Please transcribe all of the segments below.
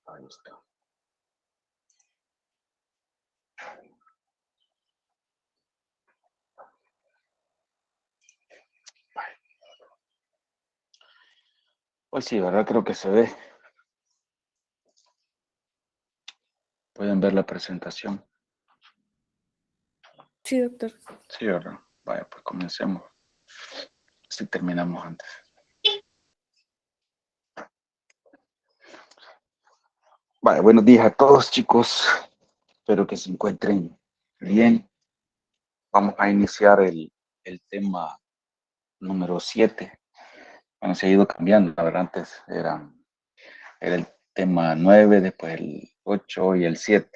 Ahí está. Pues sí, ¿verdad? Creo que se ve. Pueden ver la presentación. Sí, doctor. Sí, ¿verdad? Vaya, pues comencemos. Si terminamos antes. Vale, buenos días a todos, chicos. Espero que se encuentren bien. Vamos a iniciar el tema número 7. Bueno, se ha ido cambiando, la verdad, antes era el tema 9, después el 8 y el 7.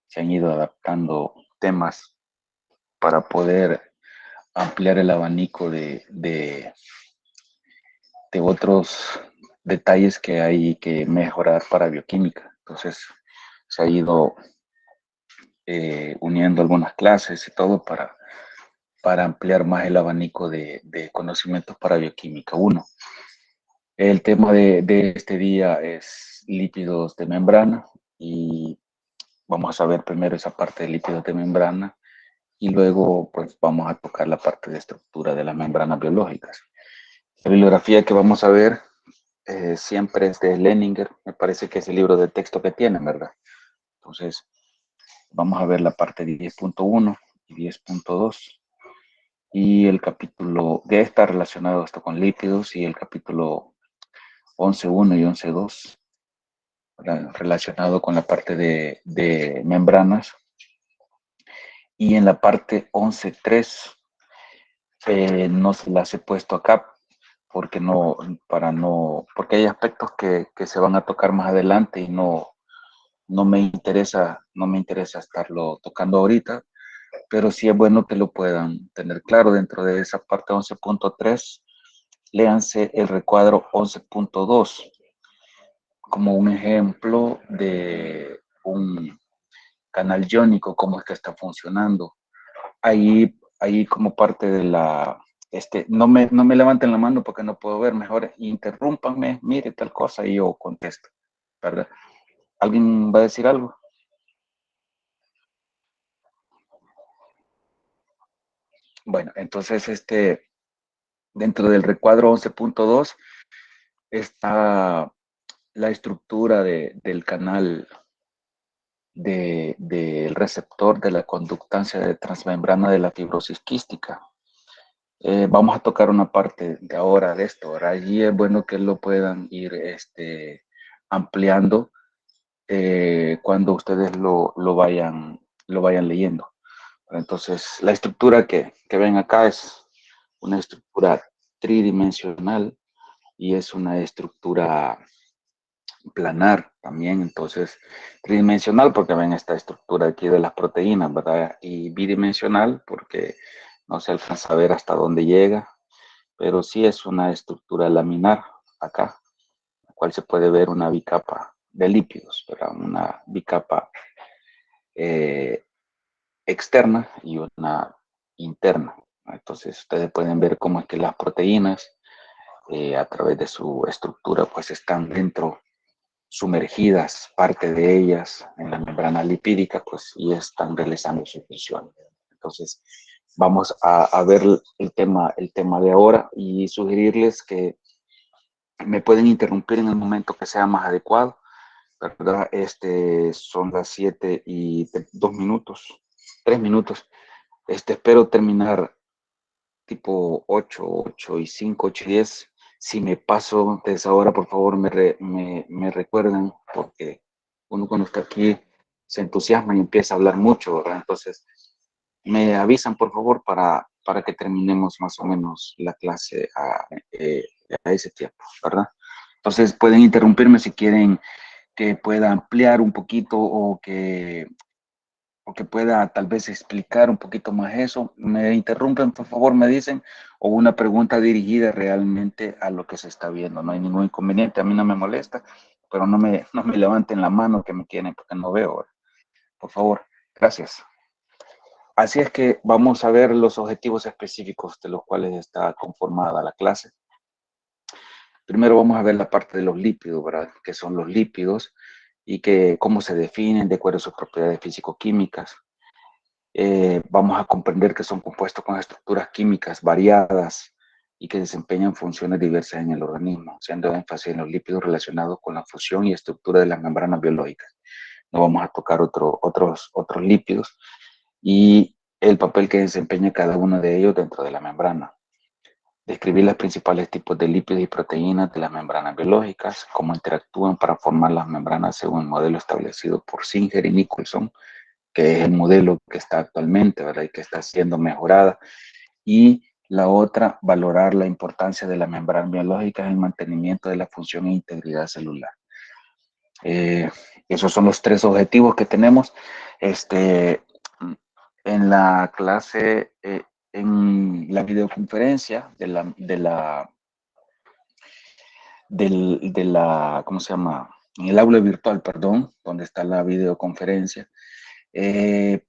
Se han ido adaptando temas para poder ampliar el abanico de otros detalles que hay que mejorar para bioquímica. Entonces, se ha ido uniendo algunas clases y todo para ampliar más el abanico de conocimientos para bioquímica. Uno, el tema de este día es lípidos de membrana y vamos a ver primero esa parte de lípidos de membrana y luego pues vamos a tocar la parte de estructura de las membranas biológicas. La bibliografía que vamos a ver siempre es de Leninger, me parece que es el libro de texto que tienen, ¿verdad? Entonces, vamos a ver la parte 10.1 y 10.2 y el capítulo que está relacionado esto con lípidos y el capítulo 11.1 y 11.2 relacionado con la parte de membranas y en la parte 11.3 no se las he puesto acá porque porque hay aspectos que se van a tocar más adelante y no me interesa estarlo tocando ahorita, pero sí es bueno que lo puedan tener claro dentro de esa parte 11.3. Léanse el recuadro 11.2 como un ejemplo de un canal iónico, cómo es que está funcionando. Ahí como parte de no me levanten la mano porque no puedo ver, mejor interrúmpanme, mire tal cosa y yo contesto, ¿verdad? ¿Alguien va a decir algo? Bueno, entonces dentro del recuadro 11.2 está la estructura del canal del receptor de la conductancia de transmembrana de la fibrosis quística. Vamos a tocar una parte de ahora de esto. Ahora allí es bueno que lo puedan ir ampliando cuando ustedes lo vayan leyendo. Entonces, la estructura que ven acá es una estructura tridimensional y es una estructura planar también, entonces tridimensional porque ven esta estructura aquí de las proteínas, ¿verdad? Y bidimensional porque no se alcanza a ver hasta dónde llega, pero sí es una estructura laminar acá, la cual se puede ver una bicapa de lípidos, ¿verdad? Una bicapa externa y una interna. Entonces ustedes pueden ver cómo es que las proteínas a través de su estructura pues están dentro sumergidas, parte de ellas en la membrana lipídica, pues y están realizando su función. Entonces, vamos a ver el tema de ahora y sugerirles que me pueden interrumpir en el momento que sea más adecuado, ¿verdad? Son las 7:02, 3 minutos. Espero terminar tipo 8:05, 8:10. Si me paso de esa hora, por favor, me recuerden, porque uno cuando está aquí se entusiasma y empieza a hablar mucho, ¿verdad? Entonces, me avisan, por favor, para que terminemos más o menos la clase a ese tiempo, ¿verdad? Entonces, pueden interrumpirme si quieren que pueda ampliar un poquito o que pueda tal vez explicar un poquito más eso. Me interrumpen, por favor, me dicen, o una pregunta dirigida realmente a lo que se está viendo. No hay ningún inconveniente, a mí no me molesta, pero no me levanten la mano que me quieren porque no veo. Por favor, gracias. Así es que vamos a ver los objetivos específicos de los cuales está conformada la clase. Primero vamos a ver la parte de los lípidos, ¿verdad? ¿Qué son los lípidos? y que cómo se definen de acuerdo a sus propiedades físico-químicas. Vamos a comprender que son compuestos con estructuras químicas variadas y que desempeñan funciones diversas en el organismo, haciendo énfasis en los lípidos relacionados con la fusión y estructura de las membranas biológicas. No vamos a tocar otros lípidos y el papel que desempeña cada uno de ellos dentro de la membrana. Describir los principales tipos de lípidos y proteínas de las membranas biológicas, cómo interactúan para formar las membranas según el modelo establecido por Singer y Nicholson, que es el modelo que está actualmente, ¿verdad? Y que está siendo mejorada. Y la otra, valorar la importancia de las membranas biológicas en el mantenimiento de la función e integridad celular. Esos son los tres objetivos que tenemos. En la clase, en la videoconferencia ¿cómo se llama? En el aula virtual, perdón, donde está la videoconferencia, me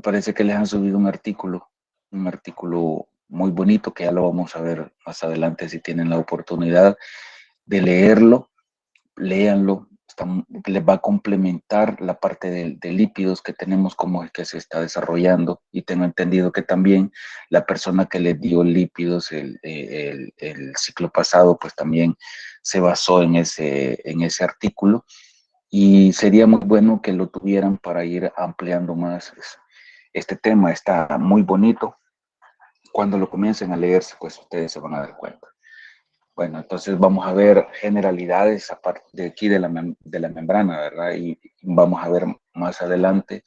parece que les han subido un artículo muy bonito que ya lo vamos a ver más adelante si tienen la oportunidad de leerlo, léanlo, les va a complementar la parte de lípidos que tenemos, como es que se está desarrollando, y tengo entendido que también la persona que les dio lípidos el ciclo pasado, pues también se basó en ese artículo, y sería muy bueno que lo tuvieran para ir ampliando más este tema. Está muy bonito. Cuando lo comiencen a leerse, pues ustedes se van a dar cuenta. Bueno, entonces vamos a ver generalidades aparte de aquí de la membrana, ¿verdad? Y vamos a ver más adelante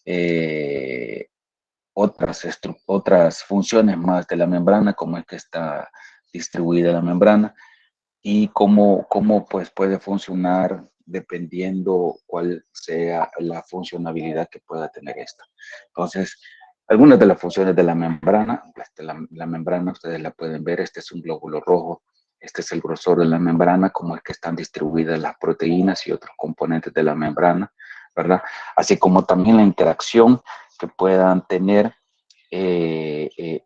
eh, otras funciones más de la membrana, cómo es que está distribuida la membrana y cómo pues puede funcionar dependiendo cuál sea la funcionalidad que pueda tener esta. Entonces, algunas de las funciones de la membrana, la membrana ustedes la pueden ver, este es un glóbulo rojo, este es el grosor de la membrana, cómo es que están distribuidas las proteínas y otros componentes de la membrana, ¿verdad? Así como también la interacción que puedan tener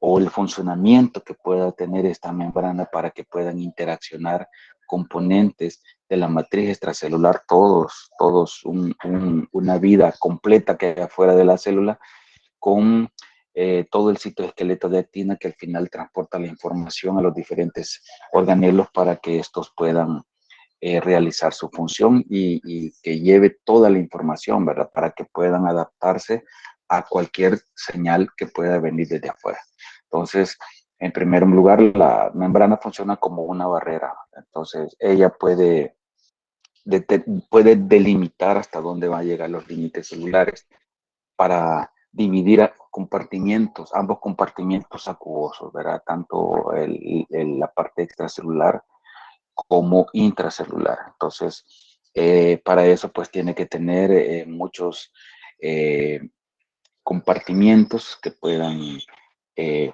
o el funcionamiento que pueda tener esta membrana para que puedan interaccionar componentes de la matriz extracelular, todos una vida completa que hay afuera de la célula, con todo el citoesqueleto de actina que al final transporta la información a los diferentes organelos para que estos puedan realizar su función y que lleve toda la información, ¿verdad? Para que puedan adaptarse a cualquier señal que pueda venir desde afuera. Entonces, en primer lugar, la membrana funciona como una barrera. Entonces, ella puede delimitar hasta dónde van a llegar los límites celulares para dividir a compartimientos, ambos compartimientos acuosos, ¿verdad? Tanto la parte extracelular como intracelular. Entonces, para eso pues tiene que tener muchos eh, compartimientos que puedan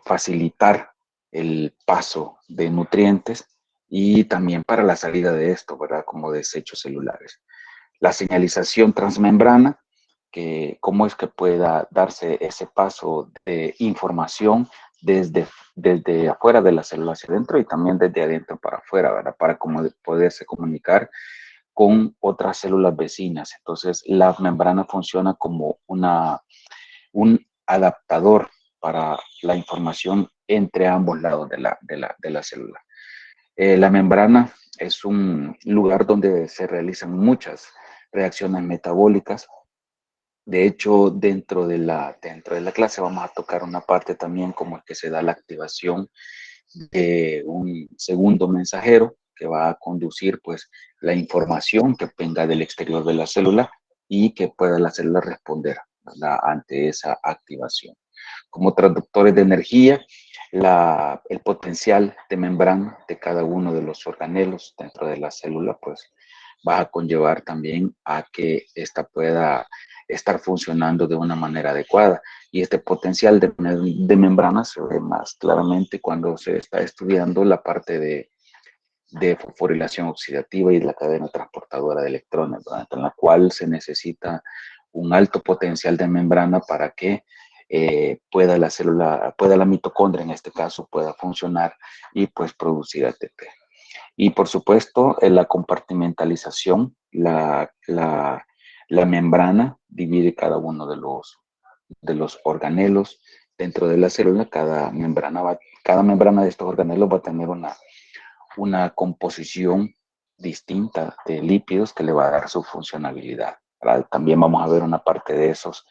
facilitar el paso de nutrientes y también para la salida de esto, ¿verdad? Como desechos celulares. La señalización transmembrana, que cómo es que pueda darse ese paso de información desde afuera de la célula hacia adentro y también desde adentro para afuera, ¿verdad? Para poderse comunicar con otras células vecinas. Entonces, la membrana funciona como un adaptador para la información entre ambos lados de la célula. La membrana es un lugar donde se realizan muchas reacciones metabólicas. De hecho, dentro de la clase vamos a tocar una parte también como es que se da la activación de un segundo mensajero que va a conducir pues la información que venga del exterior de la célula y que pueda la célula responder, ¿verdad? Ante esa activación. Como traductores de energía, el potencial de membrana de cada uno de los organelos dentro de la célula pues va a conllevar también a que ésta pueda estar funcionando de una manera adecuada. Y este potencial de membrana se ve más claramente cuando se está estudiando la parte de fosforilación oxidativa y la cadena transportadora de electrones, ¿verdad? En la cual se necesita un alto potencial de membrana para que pueda la mitocondria en este caso, pueda funcionar y pues producir ATP. Y por supuesto, la compartimentalización, La membrana divide cada uno de los organelos dentro de la célula. Cada membrana de estos organelos va a tener una composición distinta de lípidos que le va a dar su funcionalidad, ¿verdad? También vamos a ver una parte de esos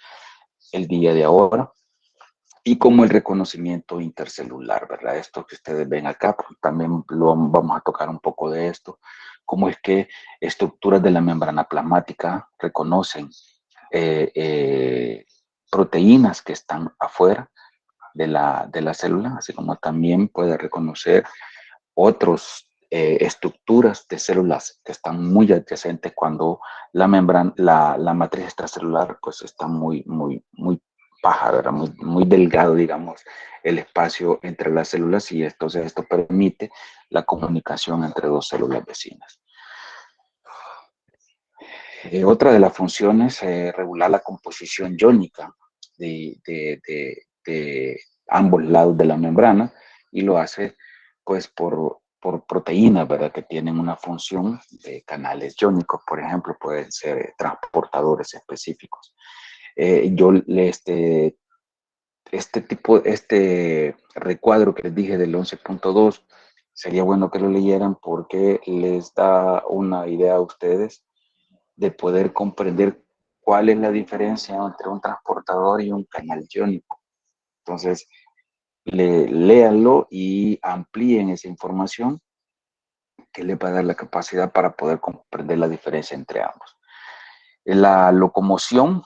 el día de ahora. Y como el reconocimiento intercelular, ¿verdad? Esto que ustedes ven acá, pues, también lo vamos a tocar un poco de esto, cómo es que estructuras de la membrana plasmática reconocen eh, eh, proteínas que están afuera de la célula, así como también puede reconocer otras estructuras de células que están muy adyacentes cuando la membrana, la matriz extracelular, pues está muy baja, ¿verdad? Muy delgado, digamos, el espacio entre las células y entonces esto permite la comunicación entre dos células vecinas. Otra de las funciones es regular la composición iónica de ambos lados de la membrana y lo hace pues por proteínas, ¿verdad? Que tienen una función de canales iónicos, por ejemplo, pueden ser transportadores específicos. Este recuadro que les dije del 11.2, sería bueno que lo leyeran porque les da una idea a ustedes de poder comprender cuál es la diferencia entre un transportador y un canal iónico. Entonces, léanlo y amplíen esa información que les va a dar la capacidad para poder comprender la diferencia entre ambos. La locomoción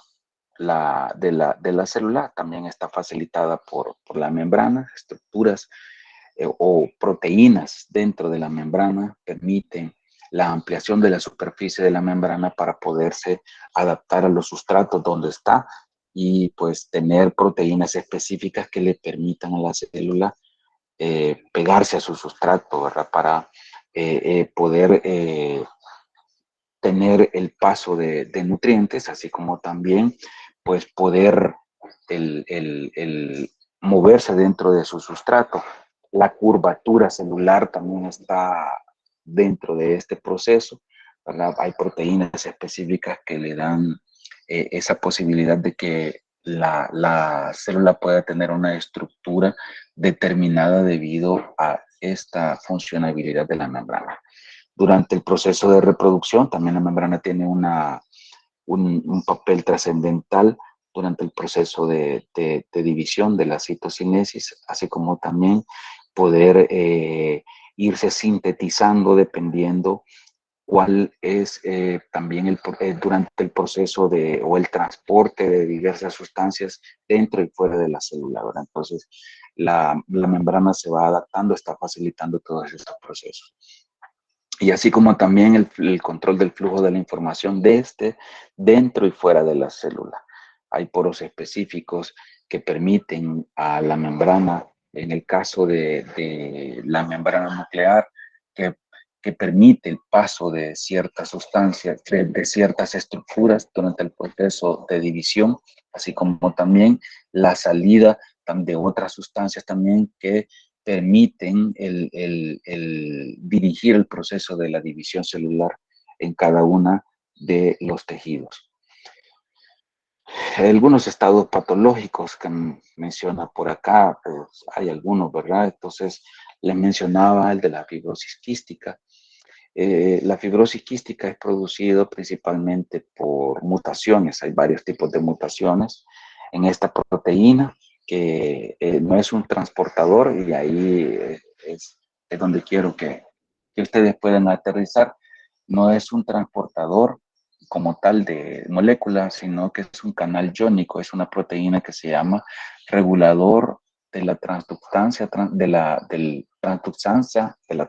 de la célula también está facilitada por la membrana. Estructuras o proteínas dentro de la membrana permiten la ampliación de la superficie de la membrana para poderse adaptar a los sustratos donde está y pues tener proteínas específicas que le permitan a la célula pegarse a su sustrato, ¿verdad? Para poder tener el paso de nutrientes, así como también pues poder el moverse dentro de su sustrato. La curvatura celular también está dentro de este proceso, ¿verdad? Hay proteínas específicas que le dan esa posibilidad de que la célula pueda tener una estructura determinada debido a esta funcionalidad de la membrana. Durante el proceso de reproducción, también la membrana tiene un papel trascendental durante el proceso de división de la citocinesis, así como también poder irse sintetizando dependiendo cuál es también durante el proceso o el transporte de diversas sustancias dentro y fuera de la célula, ¿verdad? Entonces, la membrana se va adaptando, está facilitando todos estos procesos. Y así como también el control del flujo de la información desde dentro y fuera de la célula. Hay poros específicos que permiten a la membrana, en el caso de la membrana nuclear, que, que permite el paso de ciertas sustancias, de ciertas estructuras durante el proceso de división, así como también la salida de otras sustancias también que permiten el dirigir el proceso de la división celular en cada una de los tejidos. Algunos estados patológicos que menciona por acá, pues hay algunos, ¿verdad? Entonces, les mencionaba el de la fibrosis quística. La fibrosis quística es producida principalmente por mutaciones. Hay varios tipos de mutaciones en esta proteína que no es un transportador y ahí es donde quiero que ustedes puedan aterrizar. No es un transportador como tal de moléculas, sino que es un canal iónico, es una proteína que se llama regulador de la transductancia, de la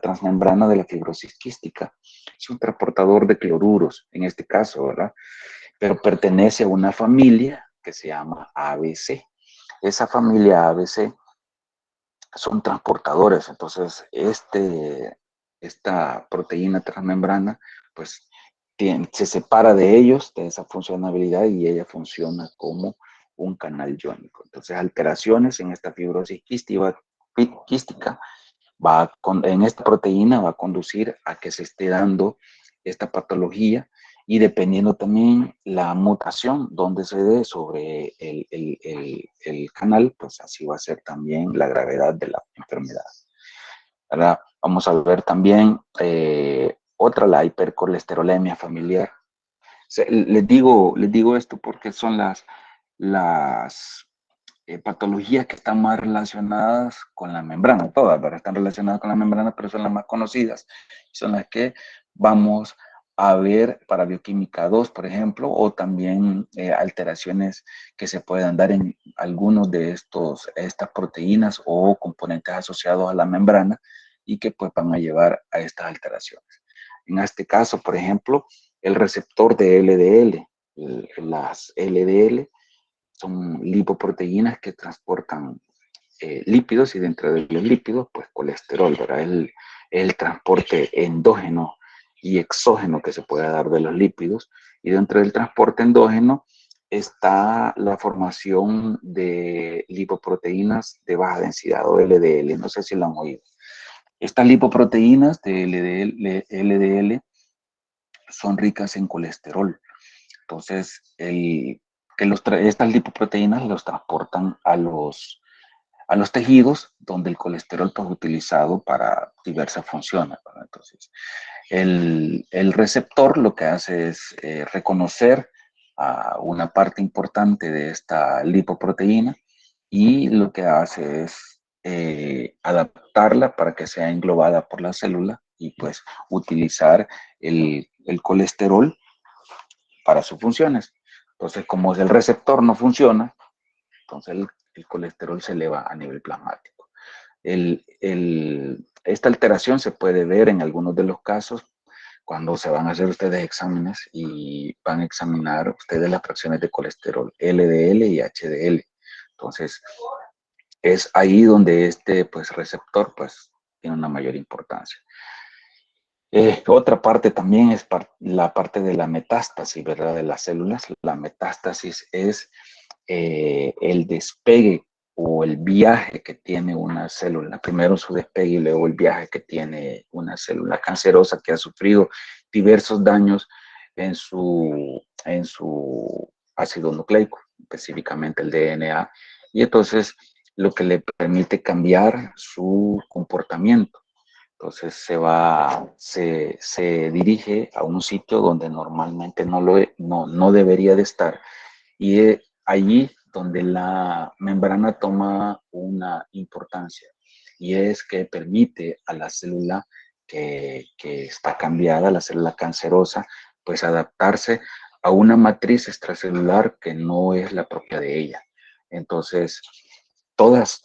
transmembrana de la fibrosis quística. Es un transportador de cloruros, en este caso, ¿verdad? Pero pertenece a una familia que se llama ABC. Esa familia ABC son transportadores, entonces esta proteína transmembrana, pues se separa de ellos, de esa funcionalidad, y ella funciona como un canal iónico. Entonces, alteraciones en esta fibrosis quística en esta proteína va a conducir a que se esté dando esta patología y dependiendo también la mutación donde se dé sobre el canal, pues así va a ser también la gravedad de la enfermedad. Ahora vamos a ver también otra, la hipercolesterolemia familiar. Les digo esto porque son las patologías que están más relacionadas con la membrana, todas, ¿verdad? Están relacionadas con la membrana, pero son las más conocidas, son las que vamos a ver para bioquímica 2, por ejemplo, o también alteraciones que se puedan dar en algunos de estas proteínas o componentes asociados a la membrana y que pues van a llevar a estas alteraciones. En este caso, por ejemplo, el receptor de LDL, las LDL, son lipoproteínas que transportan lípidos y dentro de los lípidos, pues colesterol, ¿verdad? El transporte endógeno y exógeno que se puede dar de los lípidos. Y dentro del transporte endógeno está la formación de lipoproteínas de baja densidad o LDL. No sé si lo han oído. Estas lipoproteínas de LDL son ricas en colesterol. Entonces, estas lipoproteínas los transportan a los tejidos donde el colesterol pues, es utilizado para diversas funciones, ¿verdad? Entonces, el receptor lo que hace es reconocer a una parte importante de esta lipoproteína y lo que hace es adaptarla para que sea englobada por la célula y pues utilizar el colesterol para sus funciones. Entonces, como el receptor no funciona, entonces el colesterol se eleva a nivel plasmático. Esta alteración se puede ver en algunos de los casos cuando se van a hacer ustedes exámenes y van a examinar ustedes las fracciones de colesterol LDL y HDL. Entonces, es ahí donde este pues, receptor pues, tiene una mayor importancia. Otra parte también es la parte de la metástasis, ¿verdad? De las células. La metástasis es el despegue o el viaje que tiene una célula. Primero su despegue y luego el viaje que tiene una célula cancerosa que ha sufrido diversos daños en su ácido nucleico, específicamente el DNA. Y entonces lo que le permite cambiar su comportamiento. Entonces se dirige a un sitio donde normalmente no debería de estar y es allí donde la membrana toma una importancia y es que permite a la célula que está cambiada, la célula cancerosa, pues adaptarse a una matriz extracelular que no es la propia de ella. Entonces, todas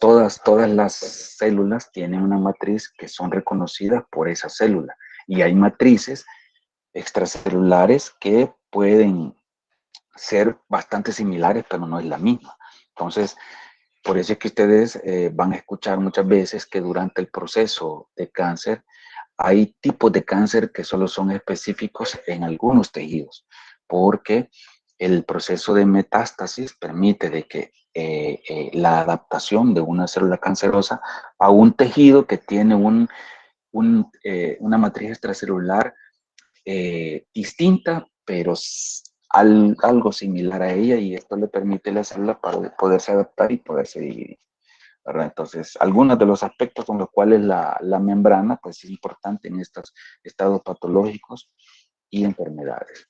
las células tienen una matriz que son reconocidas por esa célula. Y hay matrices extracelulares que pueden ser bastante similares, pero no es la misma. Entonces, por eso es que ustedes van a escuchar muchas veces que durante el proceso de cáncer hay tipos de cáncer que solo son específicos en algunos tejidos, porque el proceso de metástasis permite de que la adaptación de una célula cancerosa a un tejido que tiene una matriz extracelular distinta, pero algo similar a ella, y esto le permite a la célula para poderse adaptar y poderse dividir, ¿verdad? Entonces, algunos de los aspectos con los cuales la membrana pues, es importante en estos estados patológicos y enfermedades.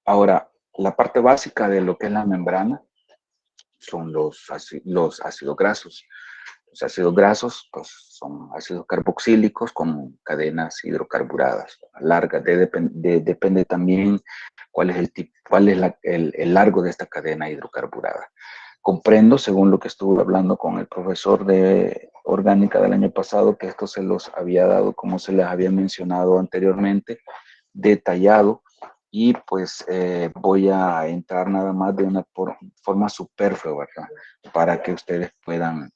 Ahora, la parte básica de lo que es la membrana son los ácidos grasos. Los ácidos grasos pues, son ácidos carboxílicos con cadenas hidrocarburadas largas. Depende también cuál es el largo de esta cadena hidrocarburada. Comprendo, según lo que estuve hablando con el profesor de orgánica del año pasado, que esto se los había dado, como se les había mencionado anteriormente, detallado, y pues voy a entrar nada más de una forma superflua, ¿verdad? Para que ustedes puedan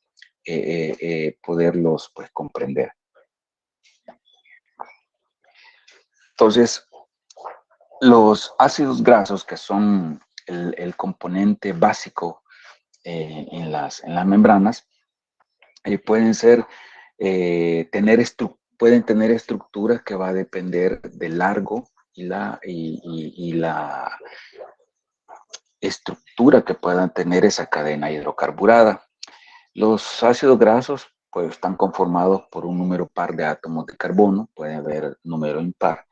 poderlos pues comprender. Entonces, los ácidos grasos, que son el componente básico en las membranas, pueden tener estructuras que va a depender del largo y la estructura que puedan tener esa cadena hidrocarburada. Los ácidos grasos pues están conformados por un número par de átomos de carbono, puede haber número impar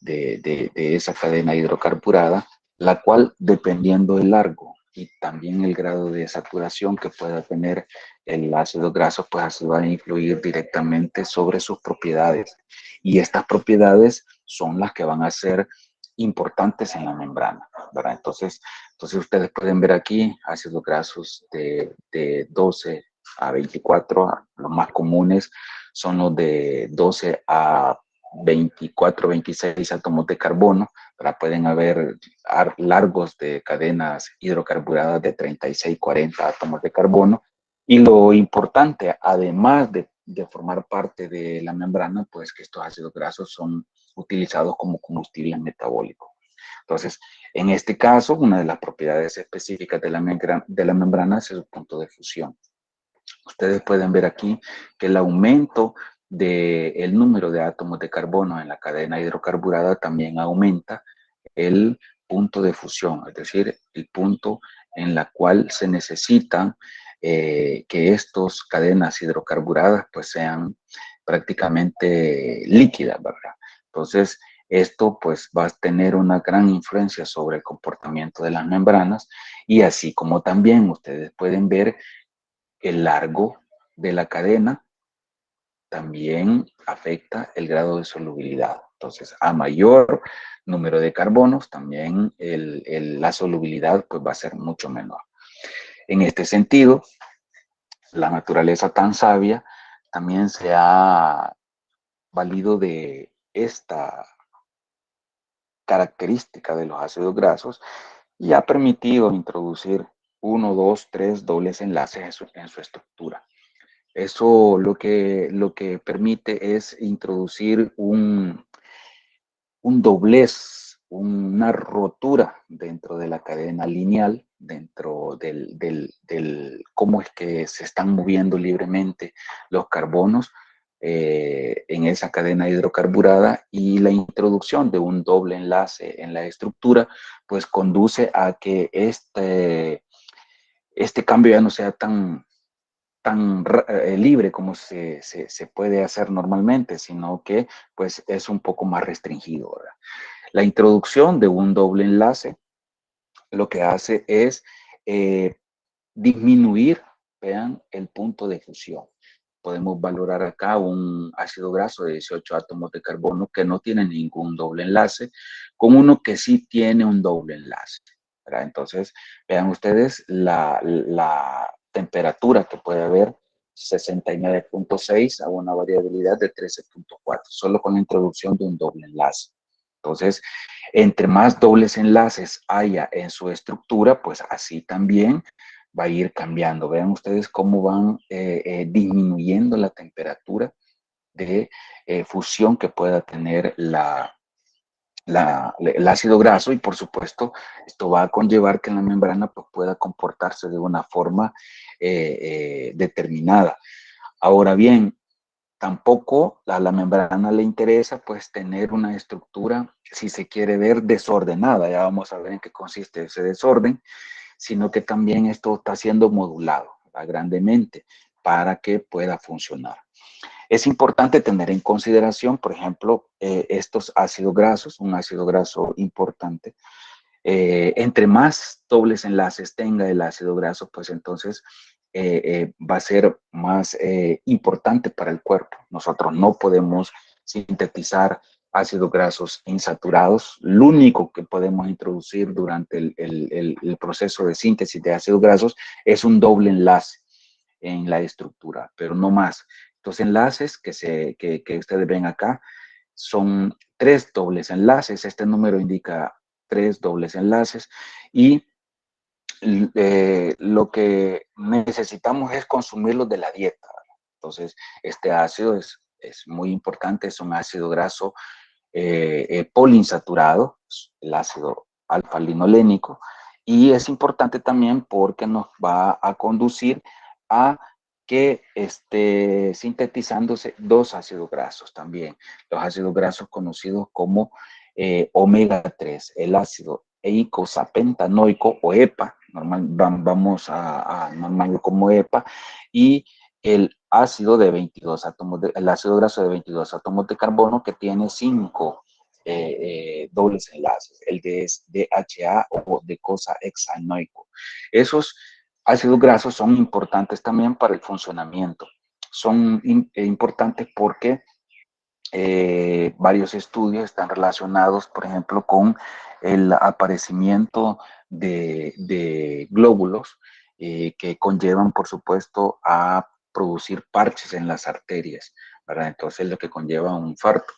de esa cadena hidrocarburada, la cual, dependiendo del largo y también el grado de saturación que pueda tener el ácido graso, pues así va a influir directamente sobre sus propiedades. Y estas propiedades son las que van a ser importantes en la membrana, ¿verdad? Entonces ustedes pueden ver aquí ácidos grasos de 12 a 24, los más comunes son los de 12 a 24, 26 átomos de carbono, ¿verdad? Pueden haber largos de cadenas hidrocarburadas de 36, 40 átomos de carbono. Y lo importante, además de formar parte de la membrana, pues que estos ácidos grasos son utilizados como combustible metabólico. Entonces, en este caso, una de las propiedades específicas de la membrana es el punto de fusión. Ustedes pueden ver aquí que el aumento del número de átomos de carbono en la cadena hidrocarburada también aumenta el punto de fusión, es decir, el punto en la cual se necesitan que estas cadenas hidrocarburadas pues sean prácticamente líquidas, ¿verdad? Entonces, esto pues va a tener una gran influencia sobre el comportamiento de las membranas y así como también ustedes pueden ver el largo de la cadena también afecta el grado de solubilidad. Entonces, a mayor número de carbonos, también la solubilidad pues, va a ser mucho menor. En este sentido, la naturaleza tan sabia también se ha valido de esta característica de los ácidos grasos y ha permitido introducir uno, dos, tres dobles enlaces en su estructura. Eso lo que permite es introducir un doblez, una rotura dentro de la cadena lineal, dentro del cómo es que se están moviendo libremente los carbonos en esa cadena hidrocarburada, y la introducción de un doble enlace en la estructura pues conduce a que este cambio ya no sea tan libre como se puede hacer normalmente, sino que pues es un poco más restringido, ¿verdad? La introducción de un doble enlace lo que hace es eh, disminuir, vean, el punto de fusión. Podemos valorar acá un ácido graso de 18 átomos de carbono que no tiene ningún doble enlace, con uno que sí tiene un doble enlace, ¿verdad? Entonces, vean ustedes la temperatura que puede haber, 69.6 a una variabilidad de 13.4, solo con la introducción de un doble enlace. Entonces, entre más dobles enlaces haya en su estructura, pues así también va a ir cambiando. Vean ustedes cómo van disminuyendo la temperatura de fusión que pueda tener el ácido graso, y por supuesto esto va a conllevar que la membrana pues, pueda comportarse de una forma determinada. Ahora bien, tampoco a la membrana le interesa pues tener una estructura, si se quiere ver, desordenada. Ya vamos a ver en qué consiste ese desorden, sino que también esto está siendo modulado, ¿verdad? Grandemente para que pueda funcionar. Es importante tener en consideración, por ejemplo, estos ácidos grasos, un ácido graso importante. Entre más dobles enlaces tenga el ácido graso, pues entonces va a ser más importante para el cuerpo. Nosotros no podemos sintetizar ácidos grasos insaturados. Lo único que podemos introducir durante el proceso de síntesis de ácidos grasos es un doble enlace en la estructura, pero no más. Los enlaces que ustedes ven acá son 3 dobles enlaces. Este número indica 3 dobles enlaces, y lo que necesitamos es consumirlos de la dieta. Entonces, este ácido es muy importante, es un ácido graso poliinsaturado, el ácido alfa-linolénico, y es importante también porque nos va a conducir a que esté sintetizándose dos ácidos grasos también, los ácidos grasos conocidos como omega 3, el ácido eicosapentanoico o EPA, vamos a normal como EPA, y el ácido de 22 átomos, el ácido graso de 22 átomos de carbono que tiene 5 dobles enlaces, el de DHA o de cosa hexanoico. Esos ácidos grasos son importantes también para el funcionamiento. Son importantes porque varios estudios están relacionados, por ejemplo, con el aparecimiento de glóbulos que conllevan, por supuesto, a producir parches en las arterias, ¿verdad? Entonces, lo que conlleva un infarto.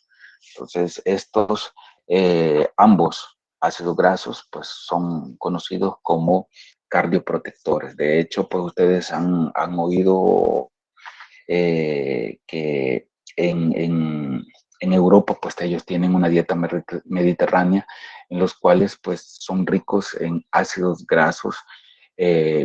Entonces, estos ambos ácidos grasos, pues, son conocidos como cardioprotectores. De hecho, pues, ustedes han oído que en Europa, pues ellos tienen una dieta mediterránea en los cuales, pues, son ricos en ácidos grasos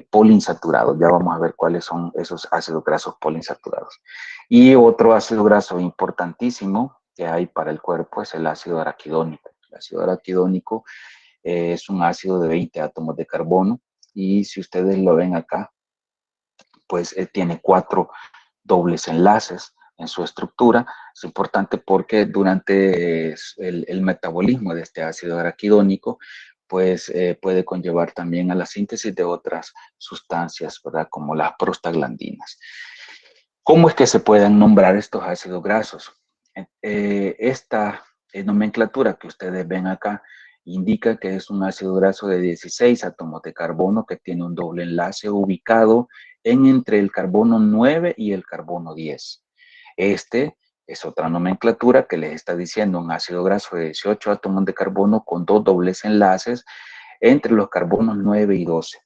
poliinsaturados. Ya vamos a ver cuáles son esos ácidos grasos poliinsaturados. Y otro ácido graso importantísimo que hay para el cuerpo es el ácido araquidónico. El ácido araquidónico es un ácido de 20 átomos de carbono y si ustedes lo ven acá, pues tiene 4 dobles enlaces en su estructura. Es importante porque durante el metabolismo de este ácido araquidónico, pues puede conllevar también a la síntesis de otras sustancias, ¿verdad? Como las prostaglandinas. ¿Cómo es que se pueden nombrar estos ácidos grasos? Esta nomenclatura que ustedes ven acá indica que es un ácido graso de 16 átomos de carbono que tiene un doble enlace ubicado en entre el carbono 9 y el carbono 10. Este es otra nomenclatura que les está diciendo un ácido graso de 18 átomos de carbono con dos dobles enlaces entre los carbonos 9 y 12.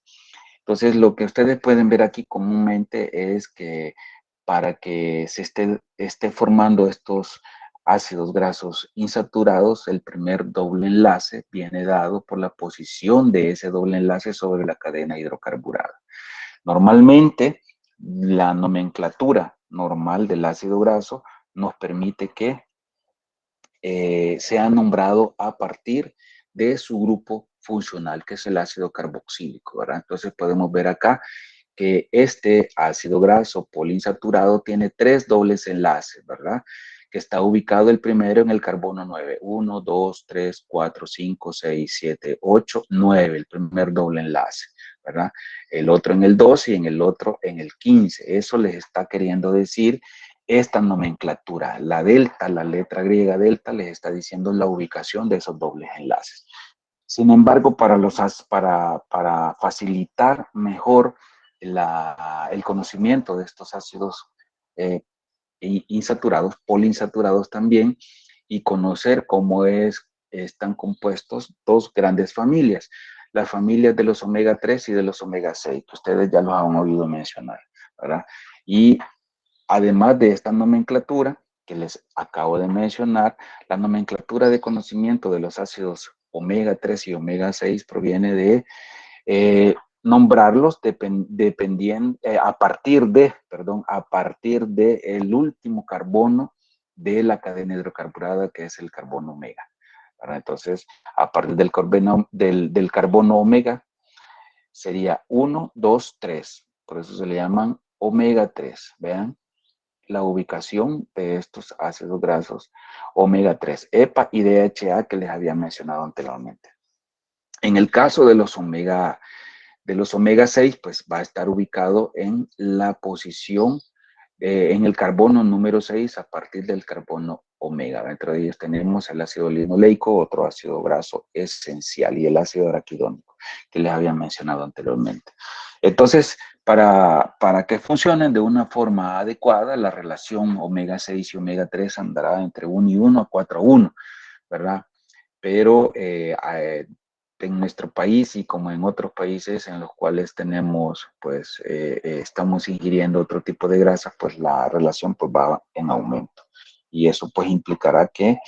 Entonces, lo que ustedes pueden ver aquí comúnmente es que para que se esté formando estos ácidos grasos insaturados, el primer doble enlace viene dado por la posición de ese doble enlace sobre la cadena hidrocarburada. Normalmente, la nomenclatura normal del ácido graso nos permite que sea nombrado a partir de su grupo funcional, que es el ácido carboxílico, ¿verdad? Entonces podemos ver acá que este ácido graso poliinsaturado tiene 3 dobles enlaces, ¿verdad? Que está ubicado el primero en el carbono 9. 1, 2, 3, 4, 5, 6, 7, 8, 9, el primer doble enlace, ¿verdad? El otro en el 2 y en el otro en el 15. Eso les está queriendo decir esta nomenclatura. La delta, la letra griega delta, les está diciendo la ubicación de esos dobles enlaces. Sin embargo, para facilitar mejor el conocimiento de estos ácidos insaturados, poliinsaturados también, y conocer cómo están compuestos dos grandes familias, las familias de los omega 3 y de los omega 6, que ustedes ya los han oído mencionar, ¿verdad? Y además de esta nomenclatura que les acabo de mencionar, la nomenclatura de conocimiento de los ácidos omega 3 y omega 6 proviene de nombrarlos a partir de el último carbono de la cadena hidrocarburada, que es el carbono omega. ¿Verdad? Entonces, a partir del carbono omega, sería 1, 2, 3. Por eso se le llaman omega 3. Vean la ubicación de estos ácidos grasos omega 3, EPA y DHA que les había mencionado anteriormente. En el caso de los omega 6, pues va a estar ubicado en la posición, en el carbono número 6 a partir del carbono omega. Dentro de ellos tenemos el ácido linoleico, otro ácido graso esencial, y el ácido araquidónico que les había mencionado anteriormente. Entonces, para que funcionen de una forma adecuada, la relación omega 6 y omega 3 andará entre 1 y 1 a 4 a 1, ¿verdad? Pero en nuestro país y como en otros países en los cuales tenemos, pues, estamos ingiriendo otro tipo de grasas, pues la relación pues va en aumento. Y eso pues implicará que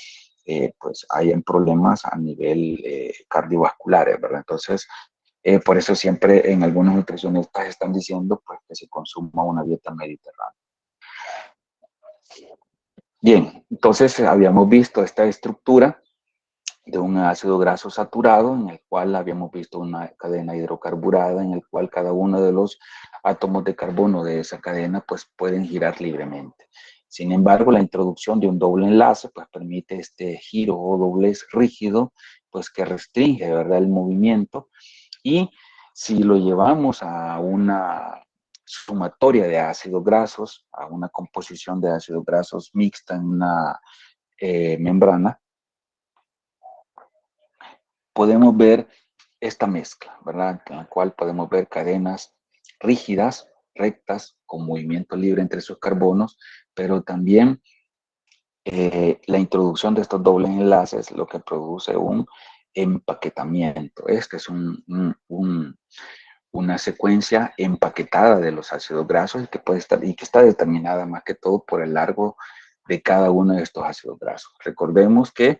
pues hayan problemas a nivel cardiovasculares, ¿verdad? Entonces, por eso siempre en algunos nutricionistas están diciendo pues que se consuma una dieta mediterránea. Bien, entonces habíamos visto esta estructura de un ácido graso saturado, en el cual habíamos visto una cadena hidrocarburada, en el cual cada uno de los átomos de carbono de esa cadena pues pueden girar libremente. Sin embargo, la introducción de un doble enlace pues permite este giro o doblez rígido, pues que restringe, ¿verdad?, el movimiento. Y si lo llevamos a una sumatoria de ácidos grasos, a una composición de ácidos grasos mixta en una membrana, podemos ver esta mezcla, ¿verdad? En la cual podemos ver cadenas rígidas, rectas, con movimiento libre entre sus carbonos, pero también la introducción de estos dobles enlaces lo que produce un empaquetamiento. Este es una secuencia empaquetada de los ácidos grasos y que puede estar y que está determinada más que todo por el largo de cada uno de estos ácidos grasos. Recordemos que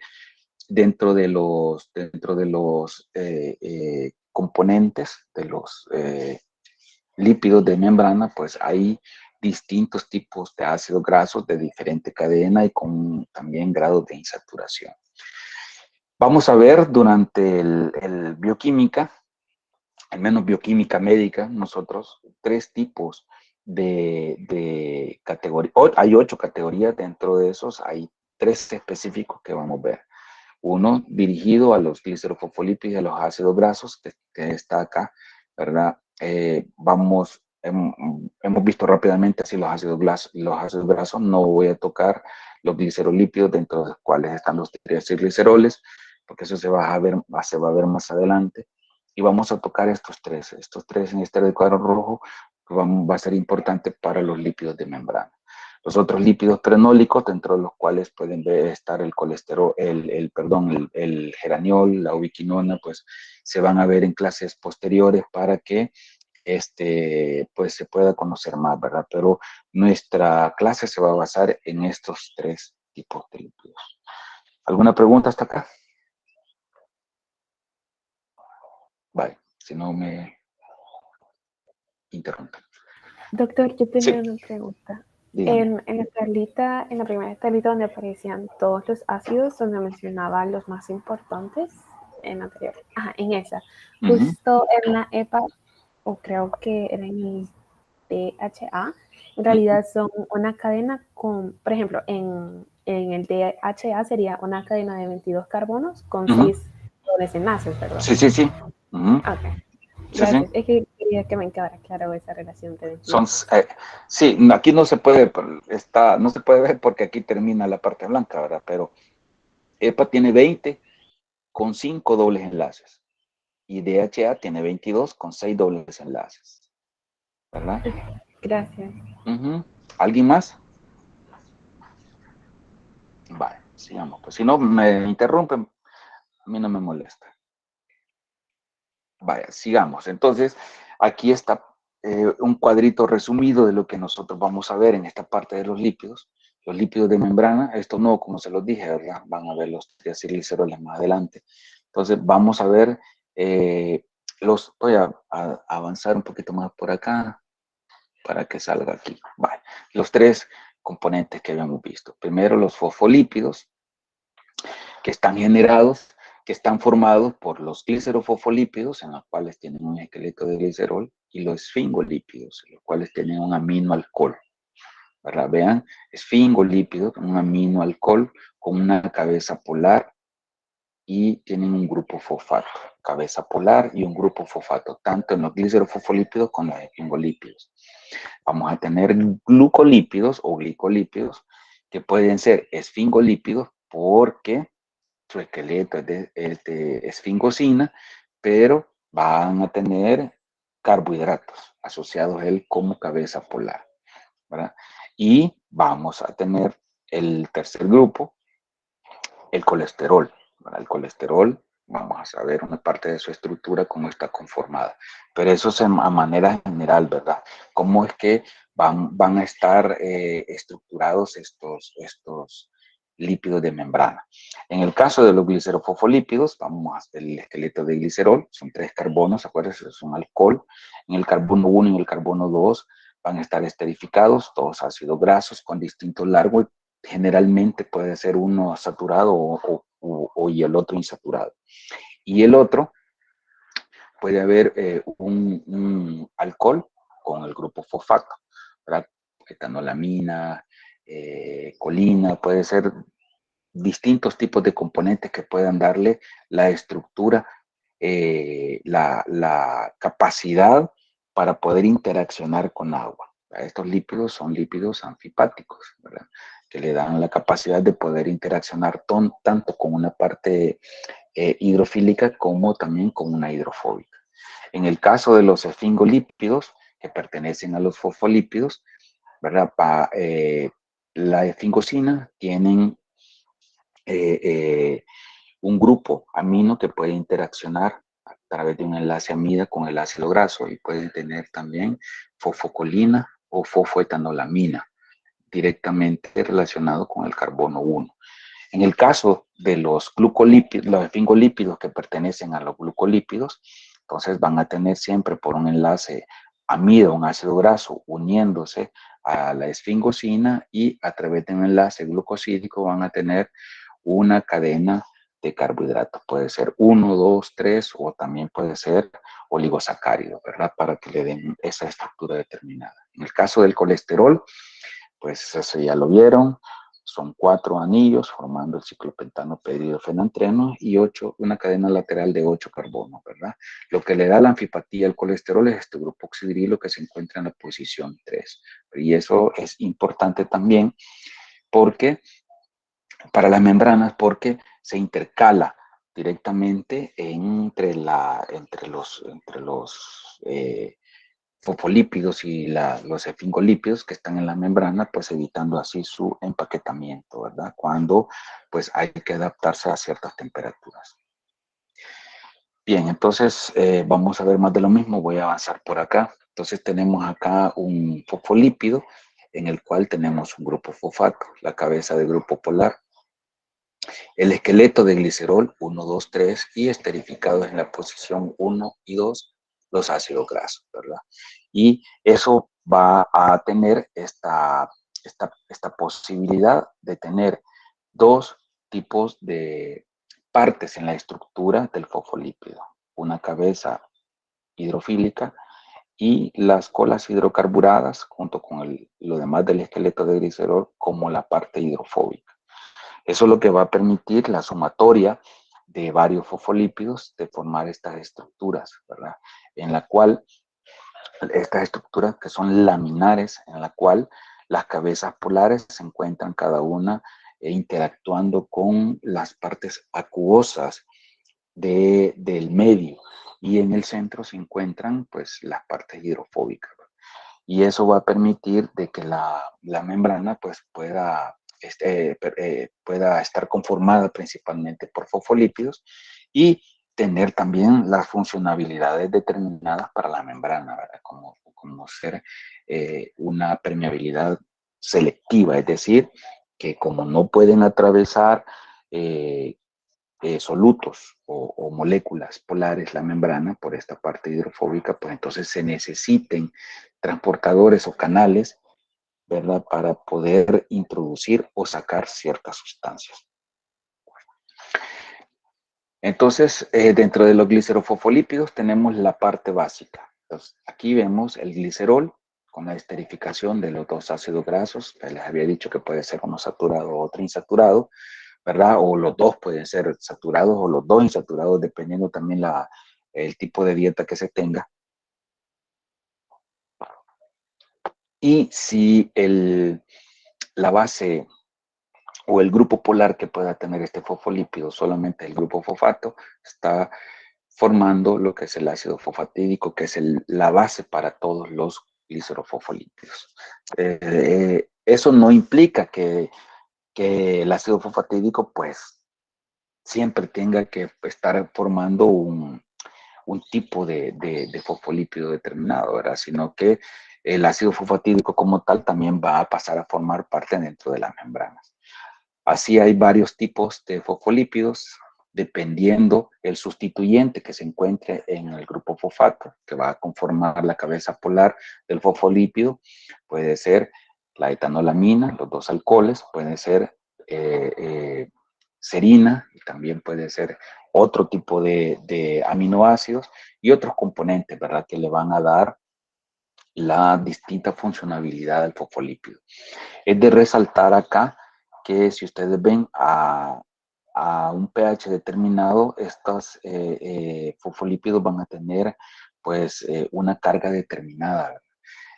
dentro de los componentes de los lípidos de membrana, pues hay distintos tipos de ácidos grasos de diferente cadena y con también grados de insaturación. Vamos a ver durante el bioquímica, al menos bioquímica médica, nosotros tres tipos de categoría. Hay 8 categorías, dentro de esos hay 3 específicos que vamos a ver. Uno dirigido a los glicerofosfolípidos y a los ácidos grasos, que está acá, ¿verdad? Hemos visto rápidamente así los ácidos grasos. No voy a tocar los glicerolípidos, dentro de los cuales están los triacilgliceroles, porque eso se va a ver más adelante. Y vamos a tocar estos tres en este recuadro rojo, que va a ser importante para los lípidos de membrana. Los otros lípidos prenólicos, dentro de los cuales pueden estar el colesterol, el geraniol, la ubiquinona, pues se van a ver en clases posteriores para que pues se pueda conocer más, ¿verdad? Pero nuestra clase se va a basar en estos 3 tipos de lípidos. ¿Alguna pregunta hasta acá? Vale, si no me interrumpen. Doctor, yo tenía Sí, una pregunta. dígame. En la tablita, en la primera tablita donde aparecían todos los ácidos, donde mencionaba los más importantes, en anterior, en esa, justo en la EPA, o creo que era en el DHA, en realidad son una cadena con, por ejemplo, en el DHA sería una cadena de 22 carbonos con 6 dobles enlaces, ¿verdad? Sí, sí, sí. Ok, Sí, sí. gracias. Es que quería que me quedara claro esa relación de Son, 22. sí, aquí no se puede, no se puede ver porque aquí termina la parte blanca, ¿verdad? Pero EPA tiene 20 con 5 dobles enlaces y DHA tiene 22 con 6 dobles enlaces, ¿verdad? Gracias. ¿Alguien más? Vale, sigamos. Pues si no me interrumpen, a mí no me molesta. Vaya, sigamos. Entonces, aquí está un cuadrito resumido de lo que nosotros vamos a ver en esta parte de los lípidos de membrana. Esto no, como se los dije, ¿verdad? Van a ver los triacilgliceroles más adelante. Entonces, vamos a ver voy a avanzar un poquito más por acá para que salga aquí. Vale, los 3 componentes que habíamos visto. Primero, los fosfolípidos, que están generados, que están formados por los glicerofosfolípidos, en los cuales tienen un esqueleto de glicerol, y los esfingolípidos, en los cuales tienen un aminoalcohol. ¿Verdad? Vean, esfingolípidos, un aminoalcohol con una cabeza polar y tienen un grupo fosfato, cabeza polar y un grupo fosfato, tanto en los glicerofosfolípidos como en los esfingolípidos. Vamos a tener glucolípidos o glicolípidos, que pueden ser esfingolípidos porque su esqueleto es de esfingosina, pero van a tener carbohidratos asociados a él como cabeza polar, ¿verdad? Y vamos a tener el tercer grupo, el colesterol, ¿verdad? El colesterol, vamos a saber una parte de su estructura, cómo está conformada, pero eso es a manera general, ¿verdad? Cómo es que van a estar estructurados estos lípidos de membrana. En el caso de los glicerofosfolípidos, vamos a hacer el esqueleto de glicerol, son 3 carbonos, acuérdense, es un alcohol. En el carbono 1 y en el carbono 2 van a estar esterificados, todos ácidos grasos con distinto largo, generalmente puede ser uno saturado o y el otro insaturado. Y el otro puede haber un alcohol con el grupo fosfato, ¿verdad? Etanolamina, colina, puede ser distintos tipos de componentes que puedan darle la estructura, la capacidad para poder interaccionar con agua. Estos lípidos son lípidos anfipáticos, ¿verdad? Que le dan la capacidad de poder interaccionar tanto con una parte hidrofílica como también con una hidrofóbica. En el caso de los esfingolípidos, que pertenecen a los fosfolípidos, ¿verdad? La esfingosina tienen un grupo amino que puede interaccionar a través de un enlace amida con el ácido graso y pueden tener también fosfocolina o fosfoetanolamina directamente relacionado con el carbono 1. En el caso de los glucolípidos, los esfingolípidos que pertenecen a los glucolípidos, entonces van a tener siempre por un enlace amido, un ácido graso, uniéndose a la esfingosina y a través de un enlace glucosídico van a tener una cadena de carbohidratos. Puede ser 1, 2, 3 o también puede ser oligosacárido, ¿verdad? Para que le den esa estructura determinada. En el caso del colesterol, pues eso ya lo vieron, son 4 anillos formando el ciclopentano pedido-fenantreno y una cadena lateral de 8 carbonos, ¿verdad? Lo que le da la anfipatía al colesterol es este grupo oxidrilo que se encuentra en la posición 3. Y eso es importante también porque para las membranas porque se intercala directamente entre los fosfolípidos y los esfingolípidos que están en la membrana, pues evitando así su empaquetamiento, ¿verdad? Cuando pues hay que adaptarse a ciertas temperaturas. Bien, entonces vamos a ver más de lo mismo, voy a avanzar por acá. Entonces tenemos acá un fosfolípido en el cual tenemos un grupo fosfato, la cabeza del grupo polar, el esqueleto de glicerol 1, 2, 3 y esterificados en la posición 1 y 2 los ácidos grasos, ¿verdad? Y eso va a tener esta posibilidad de tener dos tipos de partes en la estructura del fosfolípido. Una cabeza hidrofílica y las colas hidrocarburadas junto con lo demás del esqueleto de glicerol como la parte hidrofóbica. Eso es lo que va a permitir la sumatoria de varios fosfolípidos de formar estas estructuras, ¿verdad? En la cual, estas estructuras que son laminares, en la cual las cabezas polares se encuentran cada una interactuando con las partes acuosas del medio y en el centro se encuentran pues las partes hidrofóbicas. Y eso va a permitir de que la membrana pues pueda estar conformada principalmente por fosfolípidos y tener también las funcionalidades determinadas para la membrana, ¿verdad? Como ser una permeabilidad selectiva, es decir, que como no pueden atravesar solutos o moléculas polares la membrana por esta parte hidrofóbica, pues entonces se necesiten transportadores o canales, ¿verdad? Para poder introducir o sacar ciertas sustancias. Entonces, dentro de los glicerofosfolípidos tenemos la parte básica. Entonces, aquí vemos el glicerol con la esterificación de los dos ácidos grasos. Les había dicho que puede ser uno saturado o otro insaturado, ¿verdad? O los dos pueden ser saturados o los dos insaturados, dependiendo también el tipo de dieta que se tenga. Y si la base o el grupo polar que pueda tener este fosfolípido, solamente el grupo fosfato, está formando lo que es el ácido fosfatídico, que es la base para todos los glicerofosfolípidos. Eso no implica que el ácido fosfatídico, pues, siempre tenga que estar formando un tipo de fosfolípido determinado, ¿verdad? Sino que el ácido fosfatídico como tal también va a pasar a formar parte dentro de las membranas. Así hay varios tipos de fosfolípidos, dependiendo el sustituyente que se encuentre en el grupo fosfato, que va a conformar la cabeza polar del fosfolípido. Puede ser la etanolamina, los dos alcoholes, puede ser serina, y también puede ser otro tipo de aminoácidos y otros componentes, ¿verdad? Que le van a dar la distinta funcionalidad del fosfolípido. Es de resaltar acá que si ustedes ven a un pH determinado, estos fosfolípidos van a tener pues una carga determinada.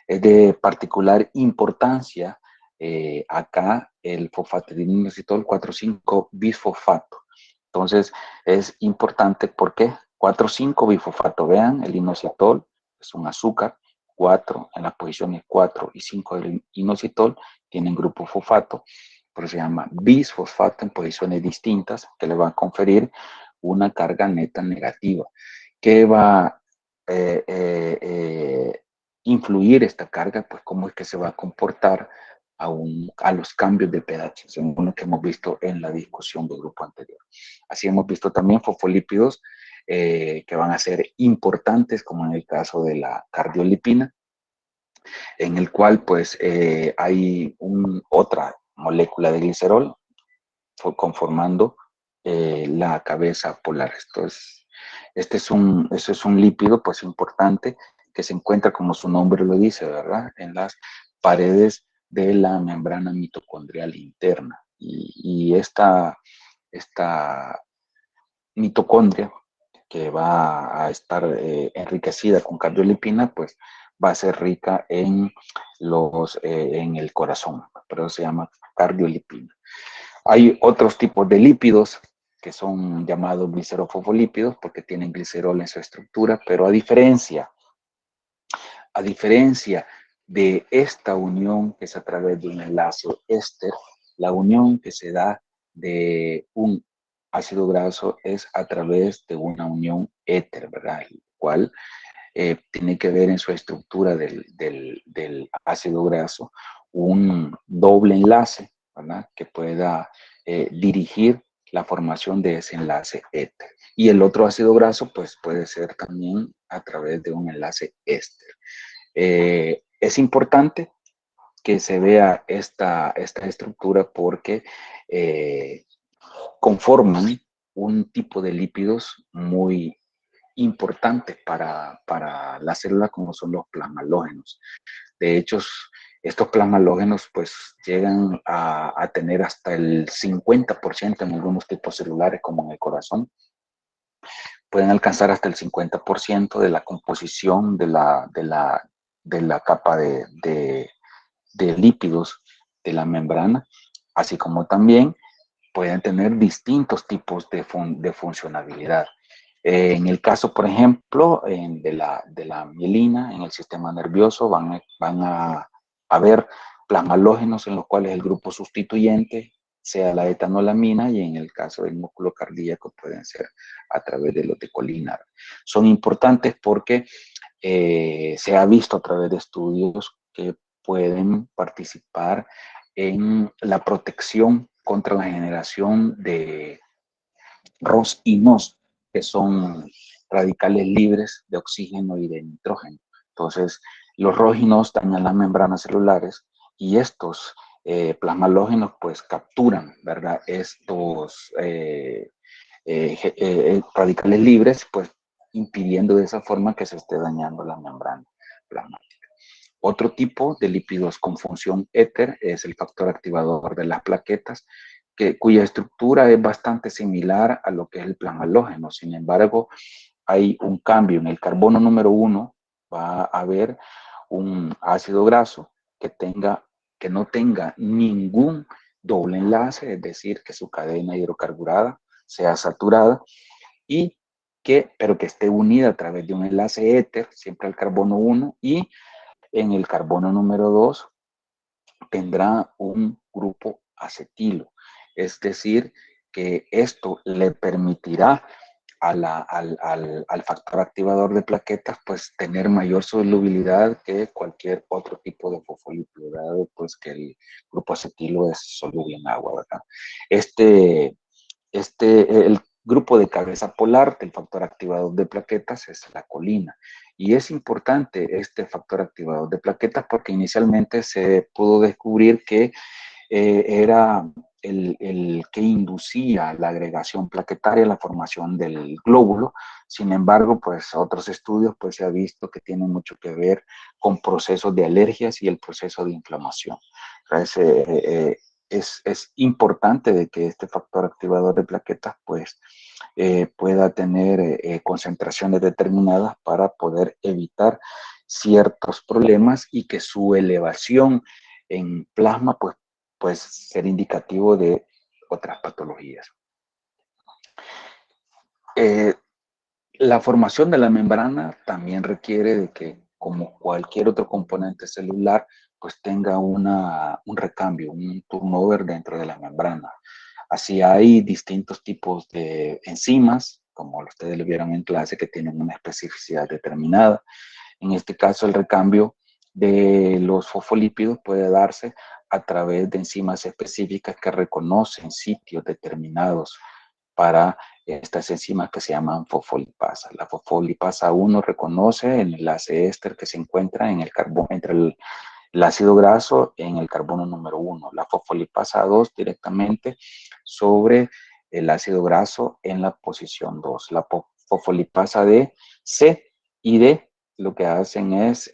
Es de particular importancia acá el fosfatidininositol 4,5 bisfosfato. Entonces es importante porque 4,5 bisfosfato, vean, el inositol es un azúcar, 4 en las posiciones 4 y 5 del inositol tienen grupo fosfato, pero se llama bisfosfato en posiciones distintas que le va a conferir una carga neta negativa que va eh, eh, eh, influir esta carga, pues cómo es que se va a comportar a los cambios de pH, según lo que hemos visto en la discusión del grupo anterior. Así hemos visto también fosfolípidos que van a ser importantes, como en el caso de la cardiolipina, en el cual pues hay otra molécula de glicerol conformando la cabeza polar. Este es un lípido pues importante que se encuentra, como su nombre lo dice, ¿verdad? En las paredes de la membrana mitocondrial interna. Y esta mitocondria que va a estar enriquecida con cardiolipina, pues va a ser rica en el corazón, pero se llama cardiolipina. Hay otros tipos de lípidos que son llamados glicerofosfolípidos porque tienen glicerol en su estructura, pero a diferencia de esta unión que es a través de un enlace éster, la unión que se da de un ácido graso es a través de una unión éter, ¿verdad? El cual tiene que ver en su estructura del ácido graso un doble enlace, ¿verdad? Que pueda dirigir la formación de ese enlace éter. Y el otro ácido graso, pues puede ser también a través de un enlace éster. Es importante que se vea esta estructura porque conforman un tipo de lípidos muy importantes para la célula como son los plasmalógenos. De hecho, estos plasmalógenos pues llegan a tener hasta el 50% en algunos tipos celulares como en el corazón. Pueden alcanzar hasta el 50% de la composición de la capa de lípidos de la membrana, así como también pueden tener distintos tipos de funcionalidad. En el caso, por ejemplo, de la mielina, en el sistema nervioso van a haber plasmalógenos en los cuales el grupo sustituyente sea la etanolamina y en el caso del músculo cardíaco pueden ser a través de los de colinar. Son importantes porque se ha visto a través de estudios que pueden participar en la protección contra la generación de ROS y NOS, que son radicales libres de oxígeno y de nitrógeno. Entonces, los ROS y NOS dañan las membranas celulares y estos plasmalógenos pues capturan, ¿verdad? Estos radicales libres, pues impidiendo de esa forma que se esté dañando la membrana plasmática. Otro tipo de lípidos con función éter es el factor activador de las plaquetas, cuya estructura es bastante similar a lo que es el plasmalógeno. Sin embargo, hay un cambio. En el carbono número 1 va a haber un ácido graso que no tenga ningún doble enlace, es decir, que su cadena hidrocarburada sea saturada pero que esté unida a través de un enlace éter, siempre al carbono 1, y en el carbono número 2 tendrá un grupo acetilo. Es decir, que esto le permitirá al factor activador de plaquetas pues tener mayor solubilidad que cualquier otro tipo de fosfolípido, dado pues que el grupo acetilo es soluble en agua, ¿verdad? El grupo de cabeza polar del factor activador de plaquetas es la colina. Y es importante este factor activador de plaquetas porque inicialmente se pudo descubrir que era el que inducía la agregación plaquetaria, la formación del glóbulo. Sin embargo, pues otros estudios pues se ha visto que tienen mucho que ver con procesos de alergias y el proceso de inflamación. Entonces, es importante de que este factor activador de plaquetas pues pueda tener concentraciones determinadas para poder evitar ciertos problemas y que su elevación en plasma pues ser indicativo de otras patologías. La formación de la membrana también requiere de que, como cualquier otro componente celular, pues tenga un recambio, un turnover dentro de la membrana. Así hay distintos tipos de enzimas, como ustedes lo vieron en clase, que tienen una especificidad determinada. En este caso, el recambio de los fosfolípidos puede darse a través de enzimas específicas que reconocen sitios determinados para estas enzimas que se llaman fosfolipasas. La fosfolipasa 1 reconoce el enlace éster que se encuentra en el carbono, entre el ácido graso en el carbono número 1. La fosfolipasa 2 directamente sobre el ácido graso en la posición 2. La fosfolipasa D, C y D lo que hacen es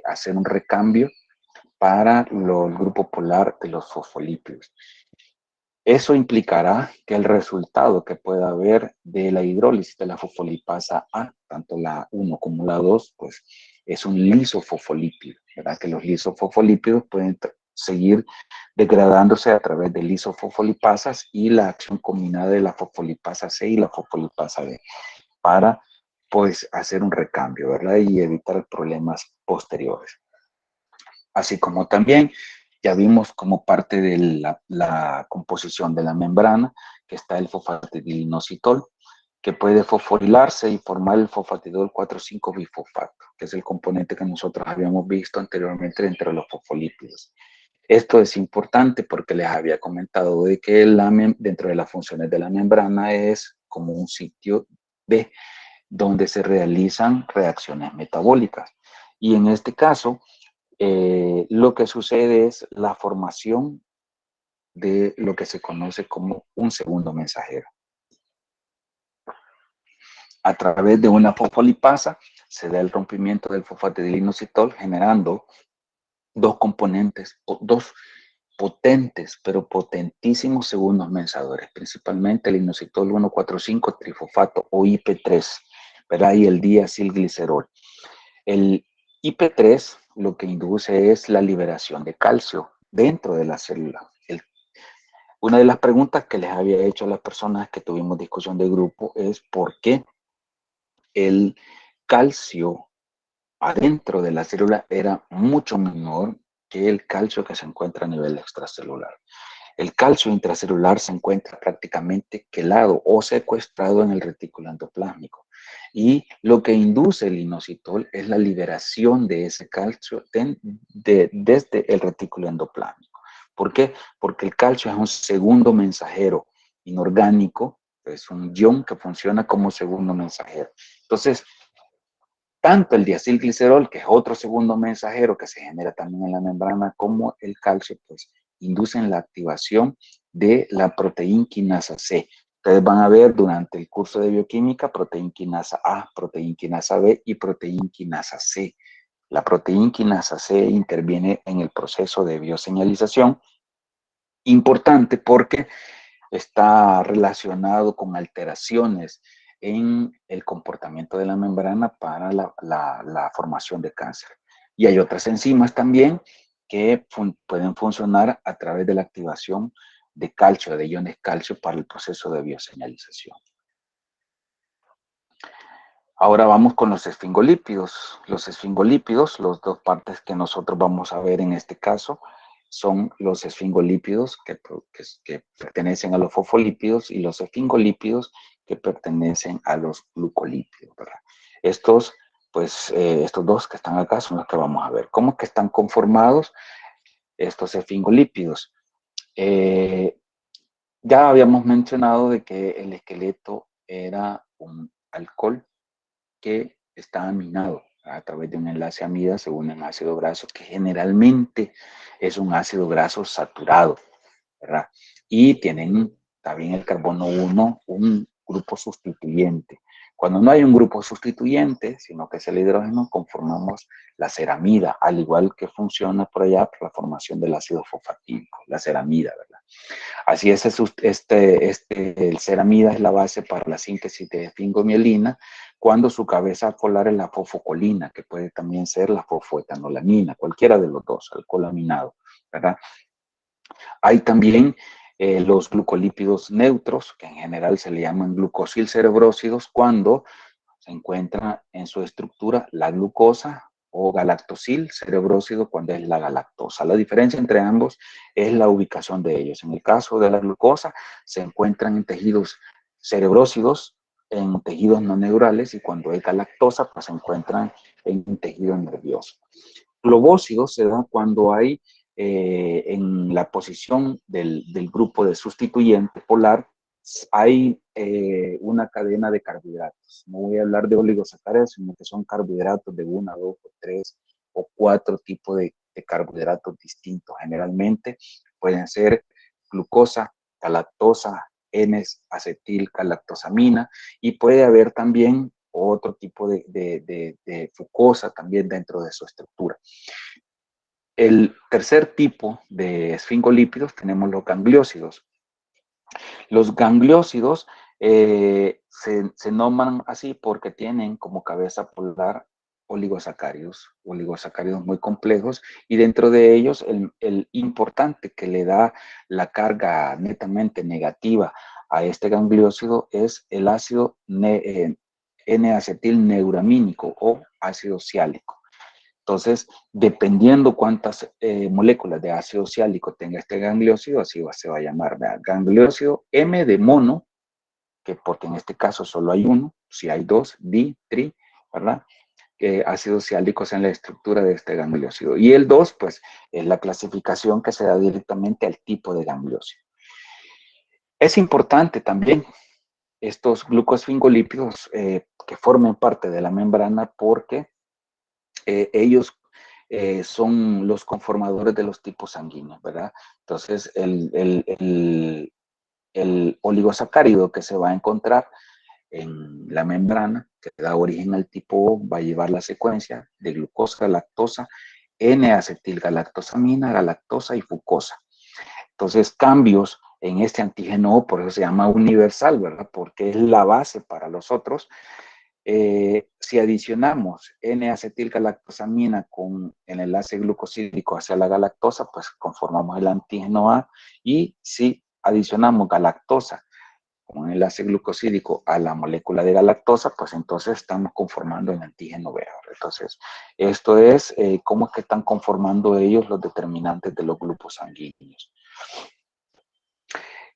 hacer un recambio para el grupo polar de los fosfolípidos. Eso implicará que el resultado que pueda haber de la hidrólisis de la fosfolipasa A, tanto la 1 como la 2, pues es un lisofosfolípido, ¿verdad? Que los lisofosfolípidos pueden seguir degradándose a través de lisofosfolipasas y la acción combinada de la fosfolipasa C y la fosfolipasa D para, pues, hacer un recambio, ¿verdad? Y evitar problemas posteriores. Así como también ya vimos como parte de la composición de la membrana que está el fosfatidilinositol, que puede fosforilarse y formar el fosfatidol 4,5-bifosfato, que es el componente que nosotros habíamos visto anteriormente dentro de los fosfolípidos. Esto es importante porque les había comentado de que dentro de las funciones de la membrana es como un sitio donde se realizan reacciones metabólicas. Y en este caso, lo que sucede es la formación de lo que se conoce como un segundo mensajero. A través de una fosfolipasa se da el rompimiento del fosfatidilinositol generando dos componentes, dos potentes, pero potentísimos segundos mensadores, principalmente el inositol 1,4,5 trifosfato o IP3, ¿verdad? Y el diacilglicerol. El IP3 lo que induce es la liberación de calcio dentro de la célula. Una de las preguntas que les había hecho a las personas que tuvimos discusión de grupo es por qué el calcio adentro de la célula era mucho menor que el calcio que se encuentra a nivel extracelular. El calcio intracelular se encuentra prácticamente quelado o secuestrado en el retículo endoplásmico. Y lo que induce el inositol es la liberación de ese calcio desde el retículo endoplásmico. ¿Por qué? Porque el calcio es un segundo mensajero inorgánico, es un ion que funciona como segundo mensajero. Entonces, tanto el diacilglicerol, que es otro segundo mensajero que se genera también en la membrana, como el calcio, pues inducen la activación de la proteína quinasa C. Ustedes van a ver durante el curso de bioquímica proteína quinasa A, proteína quinasa B y proteína quinasa C. La proteína quinasa C interviene en el proceso de bioseñalización, importante porque está relacionado con alteraciones en el comportamiento de la membrana para la formación de cáncer. Y hay otras enzimas también que pueden funcionar a través de la activación de calcio, de iones calcio para el proceso de bioseñalización. Ahora vamos con los esfingolípidos. Los esfingolípidos, las dos partes que nosotros vamos a ver en este caso, son los esfingolípidos que pertenecen a los fosfolípidos y los esfingolípidos que pertenecen a los glucolípidos, ¿verdad? Estos dos que están acá son los que vamos a ver. ¿Cómo que están conformados estos esfingolípidos? Ya habíamos mencionado de que el esqueleto era un alcohol que está aminado a través de un enlace amida según el ácido graso, que generalmente es un ácido graso saturado, ¿verdad? y tienen también el carbono 1, un grupo sustituyente. Cuando no hay un grupo sustituyente, sino que es el hidrógeno, conformamos la ceramida, al igual que funciona por allá por la formación del ácido fosfatídico, la ceramida, ¿verdad? Así es, el ceramida es la base para la síntesis de esfingomielina, cuando su cabeza polar es la fosfocolina, que puede también ser la fosfoetanolamina, cualquiera de los dos, alcohol aminado, ¿verdad? Hay también los glucolípidos neutros, que en general se le llaman glucosilcerebrósidos, cuando se encuentra en su estructura la glucosa, o galactosil cerebrósido cuando es la galactosa. La diferencia entre ambos es la ubicación de ellos. En el caso de la glucosa, se encuentran en tejidos cerebrósidos, en tejidos no neurales, y cuando es galactosa, pues se encuentran en tejido nervioso. Globósidos se da cuando hay en la posición del grupo de sustituyente polar, hay una cadena de carbohidratos. No voy a hablar de oligosacáridos, sino que son carbohidratos de 1, 2, 3 o 4 tipos de carbohidratos distintos. Generalmente pueden ser glucosa, galactosa, N-acetilgalactosamina, y puede haber también otro tipo de fucosa también dentro de su estructura. El tercer tipo de esfingolípidos tenemos los gangliósidos. Los gangliósidos se nombran así porque tienen como cabeza polar oligosacáridos muy complejos, y dentro de ellos el importante que le da la carga netamente negativa a este gangliósido es el ácido N-acetilneuramínico o ácido ciálico. Entonces, dependiendo cuántas moléculas de ácido ciálico tenga este gangliósido, así se va a llamar, ¿verdad? Gangliósido M de mono, que porque en este caso solo hay uno, si hay dos, di, tri, ¿verdad? Ácidos ciálicos en la estructura de este gangliósido. Y el 2, pues, es la clasificación que se da directamente al tipo de gangliósido. Es importante también estos glucosfingolípidos que formen parte de la membrana, porque ellos son los conformadores de los tipos sanguíneos, ¿verdad? Entonces, el oligosacárido que se va a encontrar en la membrana, que da origen al tipo O, va a llevar la secuencia de glucosa, galactosa, N-acetilgalactosamina, galactosa y fucosa. Entonces, cambios en este antígeno O, por eso se llama universal, ¿verdad? Porque es la base para los otros. Si adicionamos N-acetilgalactosamina con el enlace glucosídico hacia la galactosa, pues conformamos el antígeno A, y si adicionamos galactosa con el enlace glucosídico a la molécula de galactosa, pues entonces estamos conformando el antígeno B. Entonces, esto es cómo es que están conformando ellos los determinantes de los grupos sanguíneos.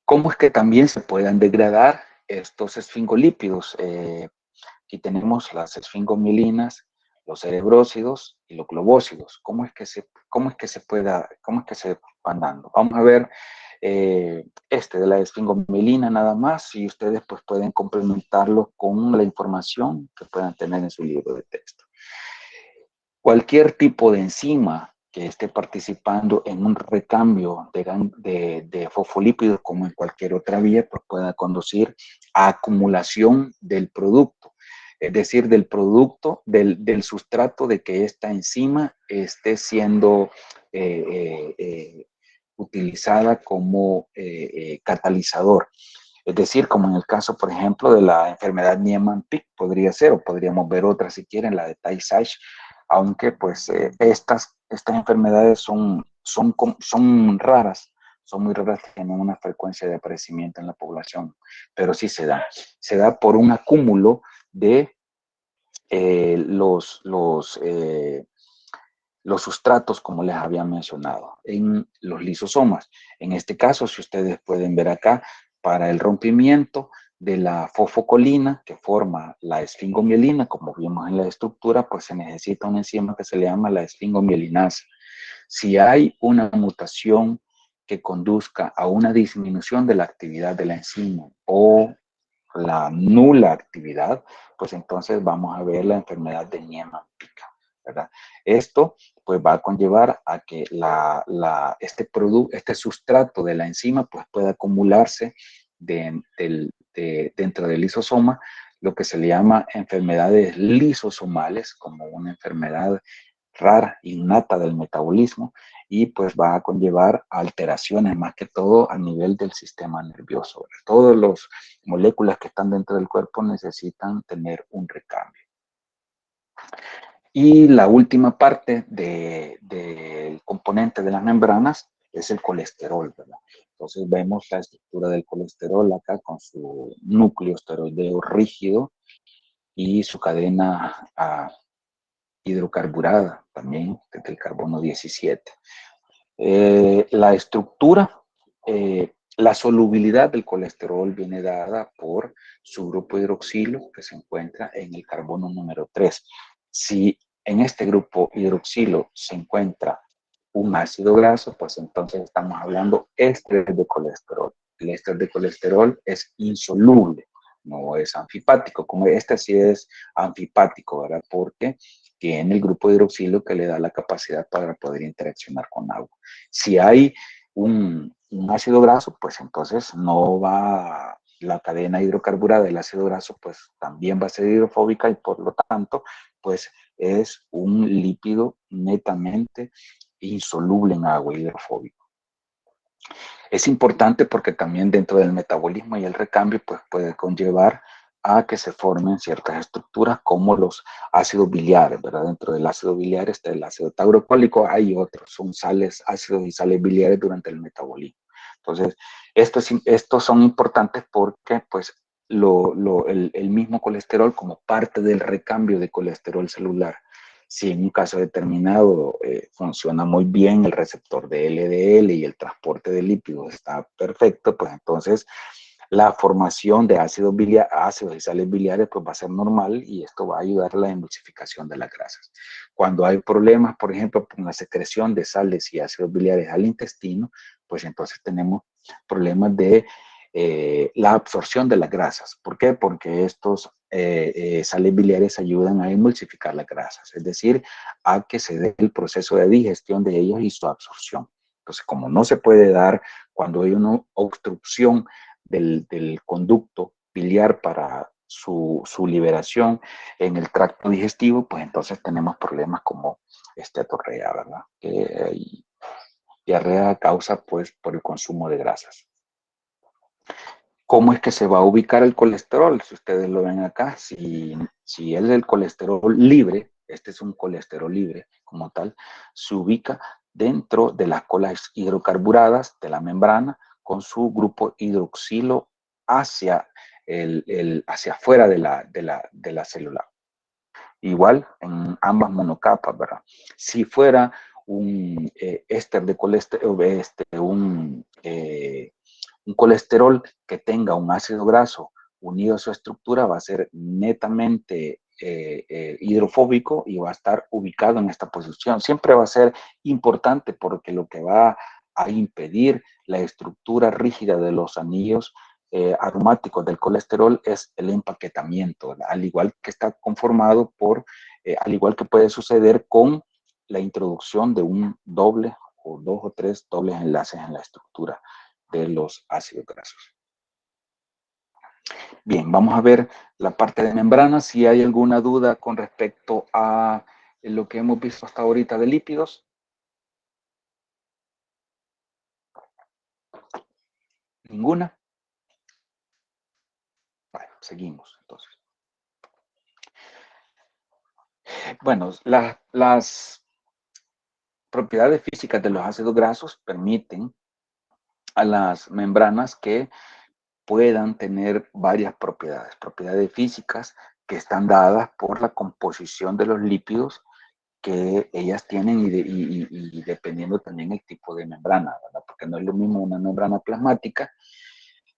¿Cómo es que también se pueden degradar estos esfingolípidos? Aquí tenemos las esfingomielinas, los cerebrósidos y los globósidos. ¿Cómo es que se van dando? Vamos a ver de la esfingomielina nada más, y ustedes pues pueden complementarlo con la información que puedan tener en su libro de texto. Cualquier tipo de enzima que esté participando en un recambio de fosfolípidos, como en cualquier otra vía, pues pueda conducir a acumulación del producto, es decir, del producto, del sustrato de que esta enzima esté siendo utilizada como catalizador. Es decir, como en el caso, por ejemplo, de la enfermedad Niemann-Pick, podría ser, o podríamos ver otra si quieren, la de Tay-Sachs, aunque pues estas enfermedades son raras, son muy raras, tienen una frecuencia de aparecimiento en la población, pero sí se da. Se da por un acúmulo de los sustratos, como les había mencionado, en los lisosomas. En este caso, si ustedes pueden ver acá, para el rompimiento de la fosfocolina que forma la esfingomielina, como vimos en la estructura, pues se necesita una enzima que se le llama la esfingomielinasa. Si hay una mutación que conduzca a una disminución de la actividad de la enzima o la nula actividad, pues entonces vamos a ver la enfermedad de Niemann-Pick, ¿verdad? Esto pues va a conllevar a que este sustrato de la enzima pues pueda acumularse dentro del lisosoma, lo que se le llama enfermedades lisosomales, como una enfermedad rara, innata del metabolismo, y pues va a conllevar alteraciones más que todo a nivel del sistema nervioso. Todas las moléculas que están dentro del cuerpo necesitan tener un recambio. Y la última parte del componente de las membranas es el colesterol, ¿verdad? Entonces vemos la estructura del colesterol acá con su núcleo esteroideo rígido y su cadena hidrocarburada también, desde el carbono 17. La estructura, la solubilidad del colesterol viene dada por su grupo hidroxilo que se encuentra en el carbono número 3. Si en este grupo hidroxilo se encuentra un ácido graso, pues entonces estamos hablando éster de colesterol. El éster de colesterol es insoluble, no es anfipático, como este sí es anfipático, ¿verdad? Porque tiene el grupo hidroxilo que le da la capacidad para poder interaccionar con agua. Si hay un ácido graso, pues entonces no va, la cadena hidrocarburada del ácido graso, pues también va a ser hidrofóbica y por lo tanto, pues es un lípido netamente insoluble en agua, hidrofóbico. Es importante porque también dentro del metabolismo y el recambio pues puede conllevar a que se formen ciertas estructuras como los ácidos biliares, ¿verdad? Dentro del ácido biliar está el ácido taurocólico, hay otros, son sales, ácidos y sales biliares durante el metabolismo. Entonces, estos son importantes porque pues el mismo colesterol como parte del recambio de colesterol celular, si en un caso determinado funciona muy bien el receptor de LDL y el transporte de lípidos está perfecto, pues entonces la formación de ácidos y sales biliares pues va a ser normal y esto va a ayudar a la emulsificación de las grasas. Cuando hay problemas, por ejemplo, con la secreción de sales y ácidos biliares al intestino, pues entonces tenemos problemas de la absorción de las grasas. ¿Por qué? Porque estos sales biliares ayudan a emulsificar las grasas, es decir, a que se dé el proceso de digestión de ellos y su absorción. Entonces, como no se puede dar cuando hay una obstrucción del conducto biliar para su liberación en el tracto digestivo, pues entonces tenemos problemas como esteatorrea, ¿verdad? Diarrea causa pues por el consumo de grasas. ¿Cómo es que se va a ubicar el colesterol? Si ustedes lo ven acá, si es el colesterol libre, este es un colesterol libre como tal, se ubica dentro de las colas hidrocarburadas de la membrana con su grupo hidroxilo hacia afuera de la célula. Igual en ambas monocapas, ¿verdad? Si fuera un éster de colesterol, un colesterol que tenga un ácido graso unido a su estructura va a ser netamente hidrofóbico y va a estar ubicado en esta posición. Siempre va a ser importante porque lo que va a impedir la estructura rígida de los anillos aromáticos del colesterol es el empaquetamiento, ¿verdad? Al igual que está conformado al igual que puede suceder con la introducción de un doble o 2 o 3 dobles enlaces en la estructura de los ácidos grasos. Bien, vamos a ver la parte de membranas, si hay alguna duda con respecto a lo que hemos visto hasta ahorita de lípidos. ¿Ninguna? Bueno, seguimos entonces. Bueno, las propiedades físicas de los ácidos grasos permiten a las membranas que puedan tener varias propiedades físicas que están dadas por la composición de los lípidos que ellas tienen y dependiendo también el tipo de membrana, ¿verdad? Porque no es lo mismo una membrana plasmática,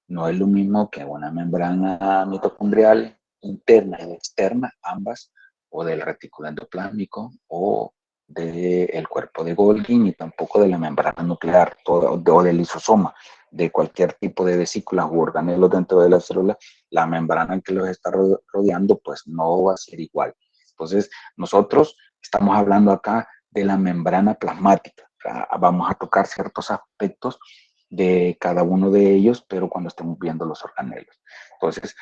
no es lo mismo que una membrana mitocondrial interna y externa, ambas, o del retículo endoplásmico o del cuerpo de Golgi, ni tampoco de la membrana nuclear o del lisosoma, de cualquier tipo de vesículas u organelos dentro de la célula, la membrana que los está rodeando pues no va a ser igual. Entonces, nosotros estamos hablando acá de la membrana plasmática. O sea, vamos a tocar ciertos aspectos de cada uno de ellos, pero cuando estemos viendo los organelos. Entonces,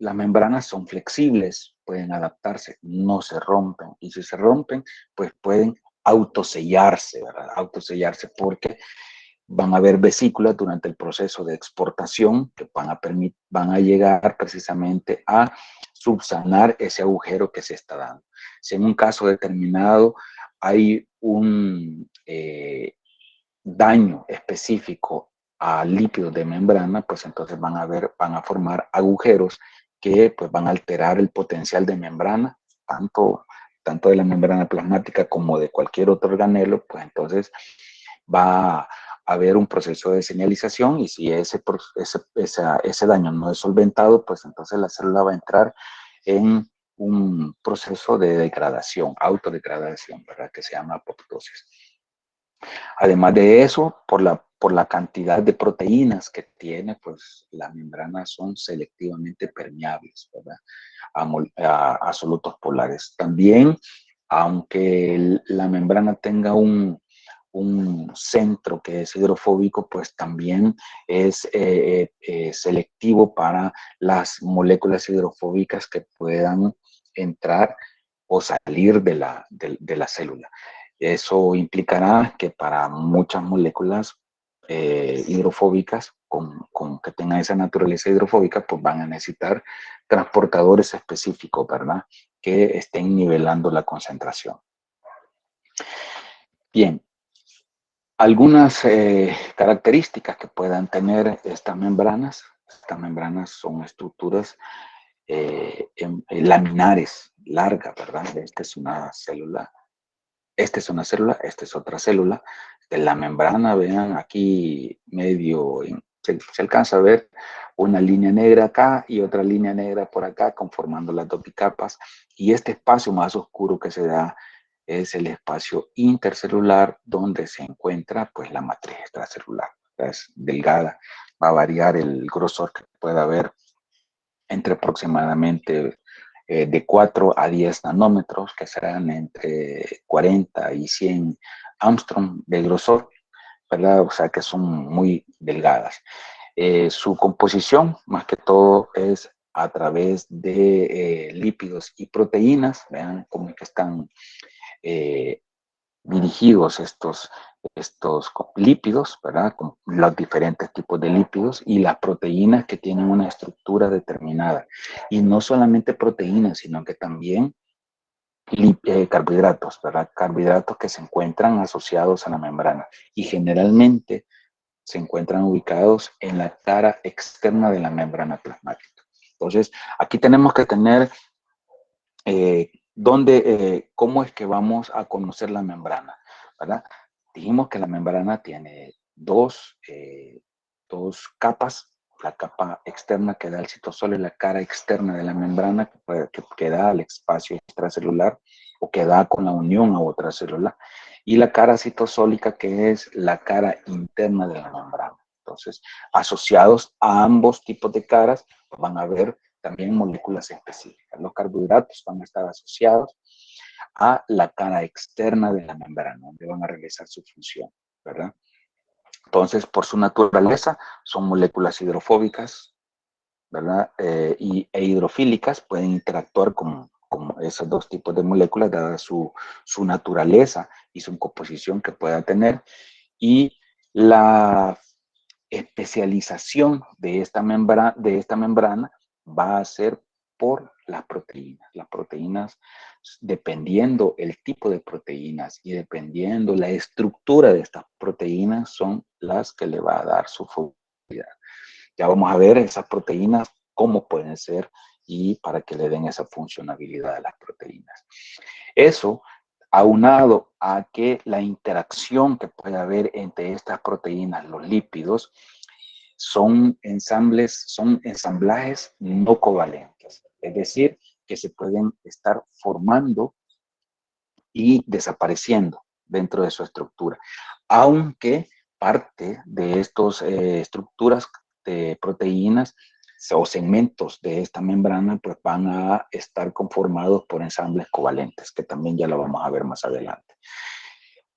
las membranas son flexibles, pueden adaptarse, no se rompen. Y si se rompen, pues pueden autosellarse, ¿verdad? Autosellarse porque van a haber vesículas durante el proceso de exportación que van a llegar precisamente a subsanar ese agujero que se está dando. Si en un caso determinado hay un daño específico a lípidos de membrana, pues entonces van a formar agujeros que pues van a alterar el potencial de membrana, tanto de la membrana plasmática como de cualquier otro organelo, pues entonces va a haber un proceso de señalización y si ese daño no es solventado, pues entonces la célula va a entrar en un proceso de degradación, autodegradación, ¿verdad? Que se llama apoptosis. Además de eso, por la cantidad de proteínas que tiene, pues las membranas son selectivamente permeables, ¿verdad? A solutos polares. También, aunque la membrana tenga un centro que es hidrofóbico, pues también es selectivo para las moléculas hidrofóbicas que puedan entrar o salir de la célula. Eso implicará que para muchas moléculas hidrofóbicas que tengan esa naturaleza hidrofóbica, pues van a necesitar transportadores específicos, ¿verdad? Que estén nivelando la concentración. Bien, algunas características que puedan tener estas membranas son estructuras laminares, largas, ¿verdad? Esta es una célula, esta es otra célula. De la membrana, vean aquí medio, se alcanza a ver una línea negra acá y otra línea negra por acá, conformando las dos bicapas. Y este espacio más oscuro que se da es el espacio intercelular donde se encuentra pues la matriz extracelular. Es delgada, va a variar el grosor que pueda haber entre aproximadamente de 4 a 10 nanómetros, que serán entre 40 y 100 Armstrong de grosor, ¿verdad? O sea que son muy delgadas. Su composición, más que todo, es a través de lípidos y proteínas. Vean cómo es que están dirigidos estos lípidos, ¿verdad? Con los diferentes tipos de lípidos y las proteínas que tienen una estructura determinada. Y no solamente proteínas, sino que también carbohidratos, ¿verdad? Carbohidratos que se encuentran asociados a la membrana y generalmente se encuentran ubicados en la cara externa de la membrana plasmática. Entonces, aquí tenemos que tener cómo es que vamos a conocer la membrana, ¿verdad? Dijimos que la membrana tiene dos capas, la capa externa que da el citosol y la cara externa de la membrana que da al espacio extracelular o que da con la unión a otra célula, y la cara citosólica que es la cara interna de la membrana. Entonces, asociados a ambos tipos de caras, van a haber también moléculas específicas. Los carbohidratos van a estar asociados a la cara externa de la membrana, donde van a realizar su función, ¿verdad? Entonces, por su naturaleza, son moléculas hidrofóbicas, ¿verdad? E hidrofílicas, pueden interactuar con esos dos tipos de moléculas, dada su naturaleza y su composición que pueda tener. Y la especialización de esta membrana va a ser por las proteínas. Las proteínas, dependiendo el tipo de proteínas y dependiendo la estructura de estas proteínas, son las que le va a dar su funcionalidad. Ya vamos a ver esas proteínas, cómo pueden ser y para que le den esa funcionalidad a las proteínas. Eso, aunado a que la interacción que puede haber entre estas proteínas, los lípidos, son ensamblajes no covalentes, es decir, que se pueden estar formando y desapareciendo dentro de su estructura, aunque parte de estas estructuras de proteínas o segmentos de esta membrana pues van a estar conformados por ensambles covalentes, que también ya lo vamos a ver más adelante.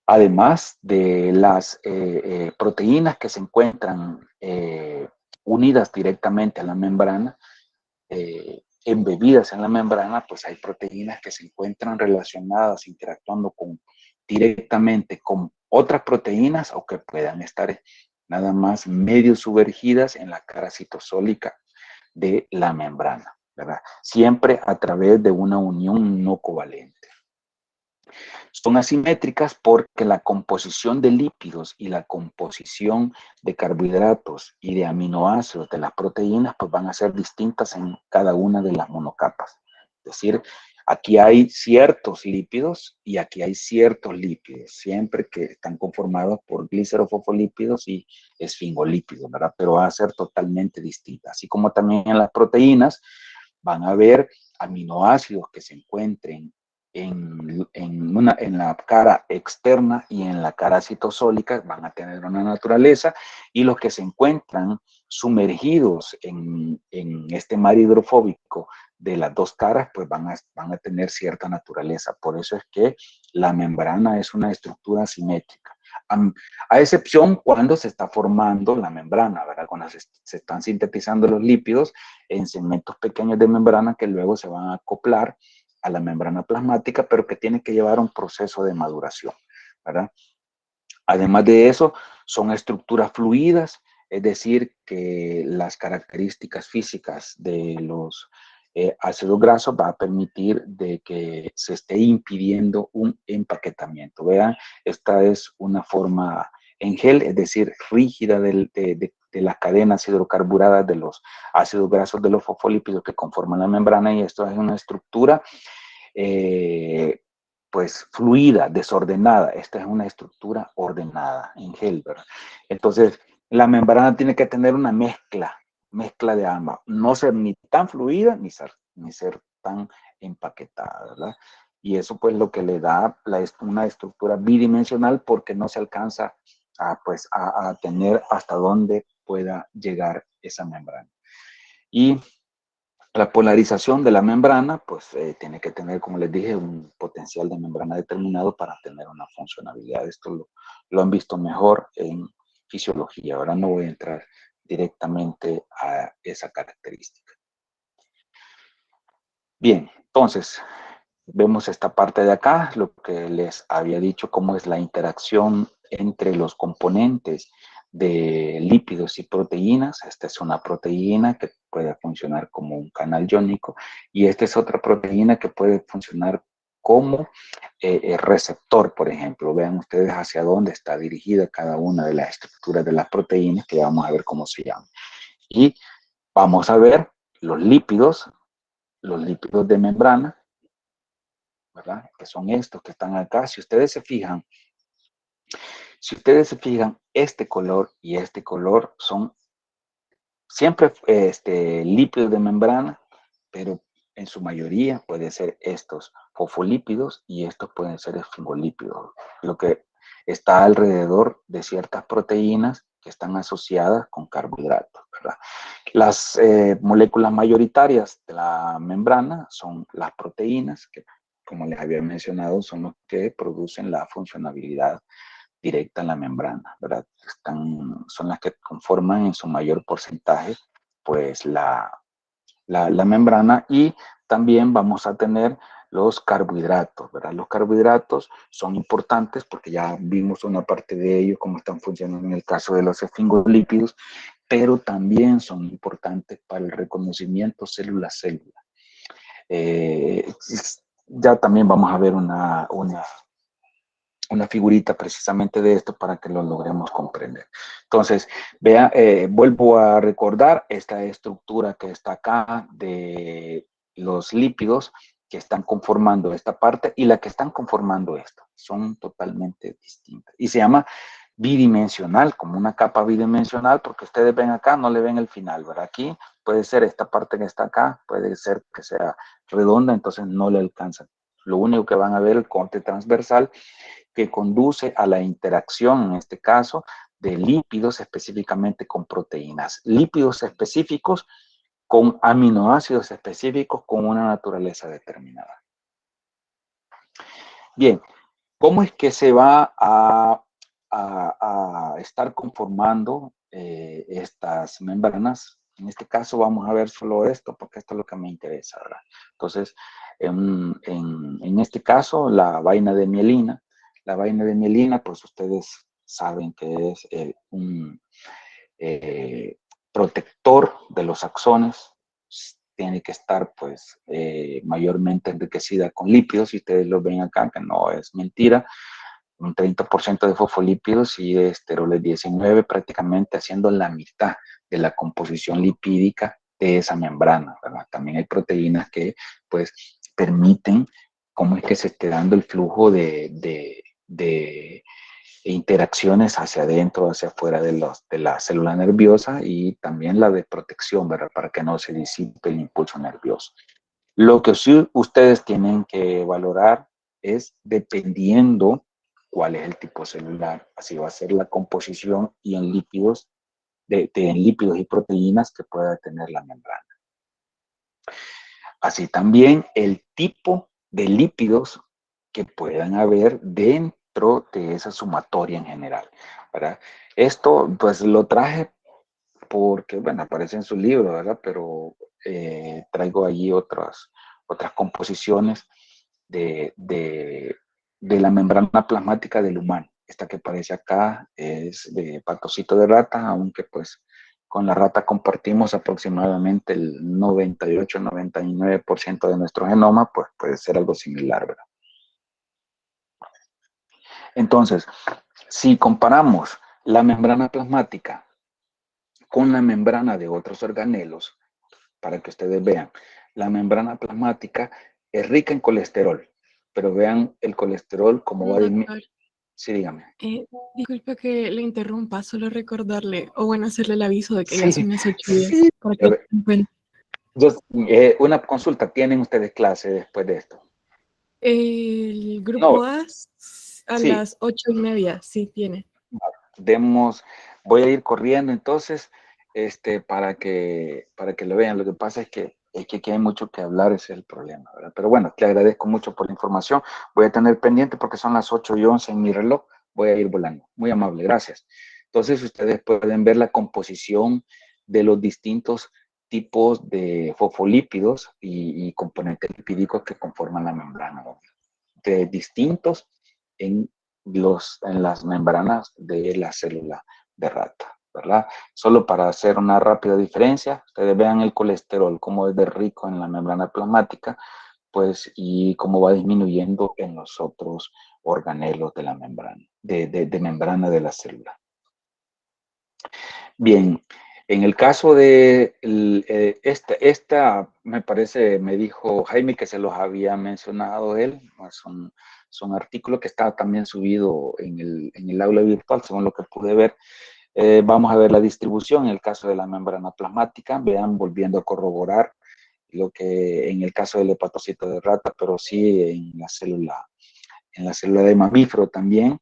Además de las proteínas que se encuentran unidas directamente a la membrana, embebidas en la membrana, pues hay proteínas que se encuentran relacionadas, interactuando directamente con otras proteínas o que puedan estar nada más medio sumergidas en la cara citosólica de la membrana, ¿verdad? Siempre a través de una unión no covalente. Son asimétricas porque la composición de lípidos y la composición de carbohidratos y de aminoácidos de las proteínas pues van a ser distintas en cada una de las monocapas. Es decir, aquí hay ciertos lípidos y aquí hay ciertos lípidos, siempre que están conformados por glicerofosfolípidos y esfingolípidos, ¿verdad? Pero va a ser totalmente distinta. Así como también en las proteínas van a haber aminoácidos que se encuentren en la cara externa y en la cara citosólica, van a tener una naturaleza, y los que se encuentran sumergidos en este mar hidrofóbico de las dos caras, pues van a tener cierta naturaleza. Por eso es que la membrana es una estructura simétrica. A excepción cuando se está formando la membrana, ¿verdad? Cuando se están sintetizando los lípidos en segmentos pequeños de membrana que luego se van a acoplar a la membrana plasmática, pero que tiene que llevar un proceso de maduración, ¿verdad? Además de eso, son estructuras fluidas, es decir, que las características físicas de los ácidos grasos va a permitir de que se esté impidiendo un empaquetamiento. Vean, esta es una forma en gel, es decir, rígida de las cadenas hidrocarburadas de los ácidos grasos de los fosfolípidos que conforman la membrana, y esto es una estructura pues fluida, desordenada. Esta es una estructura ordenada en gel, ¿verdad? Entonces, la membrana tiene que tener una mezcla de ambas, no ser ni tan fluida ni ser tan empaquetada, ¿verdad? Y eso pues lo que le da una estructura bidimensional, porque no se alcanza pues, a tener hasta dónde pueda llegar esa membrana. Y la polarización de la membrana, pues tiene que tener, como les dije, un potencial de membrana determinado para tener una funcionalidad. Esto lo han visto mejor en fisiología. Ahora no voy a entrar directamente a esa característica. Bien, entonces, vemos esta parte de acá, lo que les había dicho, cómo es la interacción entre los componentes de lípidos y proteínas. Esta es una proteína que puede funcionar como un canal iónico, y esta es otra proteína que puede funcionar como receptor, por ejemplo. Vean ustedes hacia dónde está dirigida cada una de las estructuras de las proteínas, que ya vamos a ver cómo se llama. Y vamos a ver los lípidos de membrana, ¿verdad? Que son estos que están acá. Si ustedes se fijan, este color y este color son siempre lípidos de membrana, pero en su mayoría pueden ser estos fosfolípidos y estos pueden ser esfingolípidos, lo que está alrededor de ciertas proteínas que están asociadas con carbohidratos, ¿verdad? Las moléculas mayoritarias de la membrana son las proteínas, que como les había mencionado, son los que producen la funcionabilidad directa en la membrana, ¿verdad? Son las que conforman en su mayor porcentaje pues la membrana. Y también vamos a tener los carbohidratos, ¿verdad? Los carbohidratos son importantes porque ya vimos una parte de ellos, cómo están funcionando en el caso de los esfingolípidos, pero también son importantes para el reconocimiento célula a célula. Ya también vamos a ver una figurita precisamente de esto para que lo logremos comprender. Entonces, vea, vuelvo a recordar esta estructura que está acá de los lípidos que están conformando esta parte y la que están conformando esto. Son totalmente distintas. Y se llama bidimensional, como una capa bidimensional, porque ustedes ven acá, no le ven el final, ¿verdad? Aquí puede ser esta parte que está acá, puede ser que sea redonda, entonces no le alcanza. Lo único que van a ver el corte transversal, que conduce a la interacción, en este caso, de lípidos específicamente con proteínas. Lípidos específicos con aminoácidos específicos con una naturaleza determinada. Bien, ¿cómo es que se va a estar conformando estas membranas? En este caso vamos a ver solo esto porque esto es lo que me interesa, ¿verdad? Entonces, en este caso, la vaina de mielina. La vaina de mielina, pues ustedes saben que es un protector de los axones. Tiene que estar, pues, mayormente enriquecida con lípidos. Y ustedes lo ven acá, que no es mentira. Un 30% de fosfolípidos y de esteroles 19, prácticamente haciendo la mitad de la composición lipídica de esa membrana, ¿verdad? También hay proteínas que, pues, permiten cómo es que se esté dando el flujo de interacciones hacia adentro, hacia afuera de la célula nerviosa, y también la de protección, ¿verdad? Para que no se disipe el impulso nervioso. Lo que sí ustedes tienen que valorar es, dependiendo cuál es el tipo celular, así va a ser la composición y en lípidos, en lípidos y proteínas que pueda tener la membrana. Así también el tipo de lípidos que puedan haber dentro de esa sumatoria en general, ¿verdad? Esto pues lo traje porque, bueno, aparece en su libro, ¿verdad? Pero traigo allí otras composiciones de la membrana plasmática del humano. Esta que aparece acá es de patocito de rata, aunque pues con la rata compartimos aproximadamente el 98-99% de nuestro genoma, pues puede ser algo similar, ¿verdad? Entonces, si comparamos la membrana plasmática con la membrana de otros organelos, para que ustedes vean, la membrana plasmática es rica en colesterol, pero vean el colesterol como va disminuyendo. Doctor, Sí, dígame. disculpe que le interrumpa, solo recordarle, o bueno, hacerle el aviso de que ya Sí, son las 8:10, sí. para que lo tengan en cuenta. Una consulta, ¿tienen ustedes clase después de esto? El No, grupo A a sí, las 8:30, sí tiene. voy a ir corriendo entonces, para que lo vean. Lo que pasa es que aquí hay mucho que hablar, ese es el problema, ¿verdad? Pero bueno, te agradezco mucho por la información. Voy a tener pendiente porque son las 8:11 en mi reloj. Voy a ir volando. Muy amable, gracias. Entonces, ustedes pueden ver la composición de los distintos tipos de fosfolípidos y componentes lipídicos que conforman la membrana, ¿no? De distintos en las membranas de la célula de rata, ¿verdad? Solo para hacer una rápida diferencia, ustedes vean el colesterol, cómo es de rico en la membrana plasmática, pues, y cómo va disminuyendo en los otros organelos de la membrana, de membrana de la célula. Bien, en el caso de esta, me parece, me dijo Jaime que se los había mencionado él, es un artículo que está también subido en el aula virtual, según lo que pude ver. Vamos a ver la distribución en el caso de la membrana plasmática. Vean, volviendo a corroborar lo que en el caso del hepatocito de rata, pero sí en la célula de mamífero también,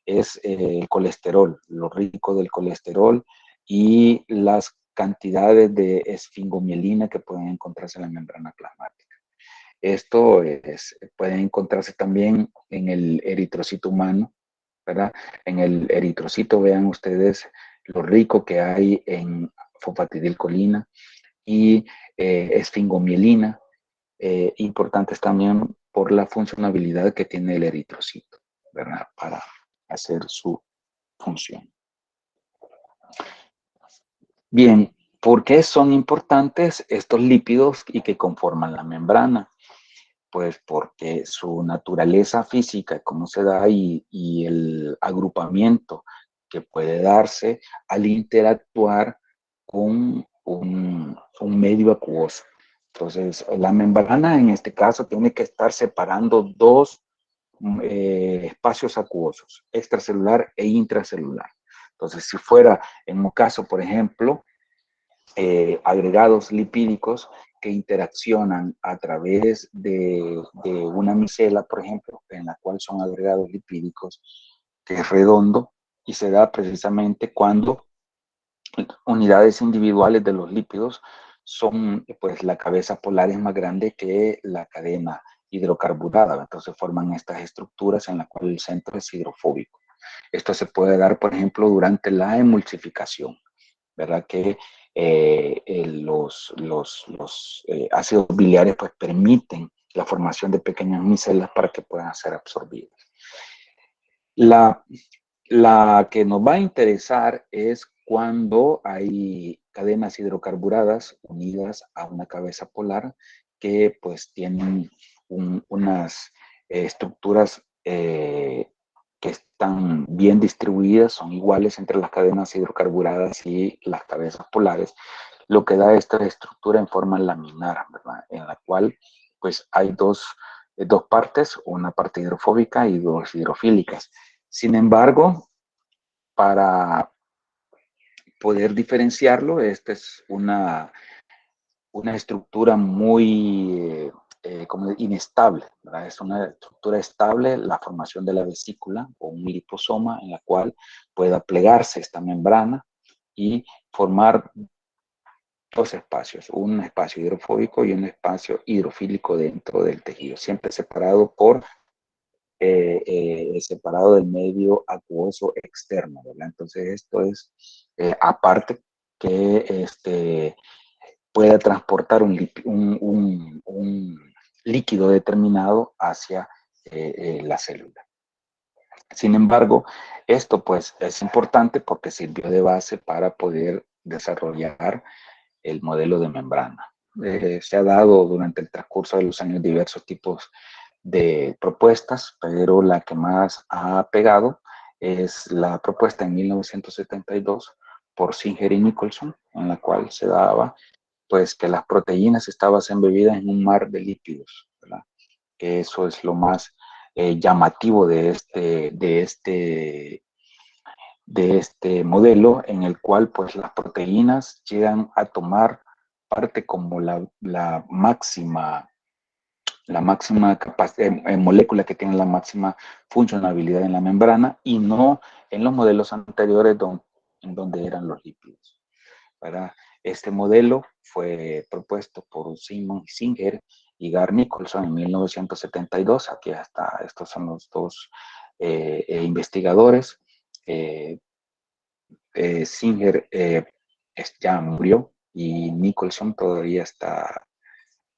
es el colesterol, lo rico del colesterol y las cantidades de esfingomielina que pueden encontrarse en la membrana plasmática. Esto puede encontrarse también en el eritrocito humano, ¿verdad? En el eritrocito, vean ustedes lo rico que hay en fosfatidilcolina y esfingomielina, importantes también por la funcionalidad que tiene el eritrocito, ¿verdad? Para hacer su función. Bien, ¿por qué son importantes estos lípidos y que conforman la membrana? Pues porque su naturaleza física, cómo se da y el agrupamiento que puede darse al interactuar con un medio acuoso. Entonces, la membrana en este caso tiene que estar separando dos espacios acuosos, extracelular e intracelular. Entonces, si fuera en un caso, por ejemplo, agregados lipídicos que interaccionan a través de una micela, por ejemplo, en la cual son agregados lipídicos, que es redondo y se da precisamente cuando unidades individuales de los lípidos son, pues la cabeza polar es más grande que la cadena hidrocarburada, entonces forman estas estructuras en las cuales el centro es hidrofóbico. Esto se puede dar, por ejemplo, durante la emulsificación, ¿verdad? Que los ácidos biliares pues permiten la formación de pequeñas micelas para que puedan ser absorbidas. La que nos va a interesar es cuando hay cadenas hidrocarburadas unidas a una cabeza polar que pues tienen unas estructuras que están bien distribuidas, son iguales entre las cadenas hidrocarburadas y las cabezas polares, lo que da esta estructura en forma laminar, ¿verdad? En la cual pues hay dos partes, una parte hidrofóbica y dos hidrofílicas. Sin embargo, para poder diferenciarlo, esta es una estructura muy como inestable, ¿verdad? Es una estructura estable, la formación de la vesícula o un liposoma en la cual pueda plegarse esta membrana y formar dos espacios, un espacio hidrofóbico y un espacio hidrofílico dentro del tejido, siempre separado separado del medio acuoso externo, ¿verdad? Entonces esto es aparte que pueda transportar un líquido determinado hacia la célula. Sin embargo, esto pues es importante porque sirvió de base para poder desarrollar el modelo de membrana. Se ha dado durante el transcurso de los años diversos tipos de propuestas, pero la que más ha pegado es la propuesta en 1972 por Singer y Nicholson, en la cual se daba pues que las proteínas estaban embebidas en un mar de lípidos, ¿verdad? Que eso es lo más llamativo de este modelo, en el cual pues las proteínas llegan a tomar parte como la máxima molécula que tiene la máxima funcionabilidad en la membrana y no en los modelos anteriores en donde eran los lípidos, ¿verdad? Este modelo fue propuesto por Simon Singer y Gar Nicholson en 1972. Aquí está, estos son los dos investigadores. Singer ya murió y Nicholson todavía está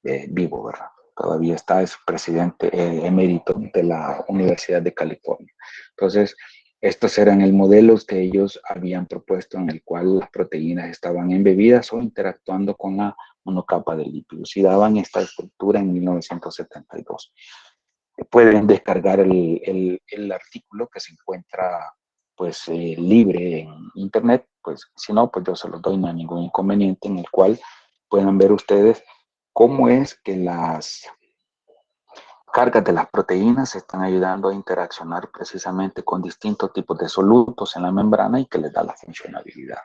vivo, ¿verdad? Todavía está, es presidente emérito de la Universidad de California. Entonces, estos eran el modelo que ellos habían propuesto en el cual las proteínas estaban embebidas o interactuando con la monocapa de lípidos y daban esta estructura en 1972. Pueden descargar el artículo que se encuentra pues libre en internet, pues si no, pues yo se los doy, no hay ningún inconveniente, en el cual puedan ver ustedes cómo es que las cargas de las proteínas están ayudando a interaccionar precisamente con distintos tipos de solutos en la membrana y que les da la funcionalidad.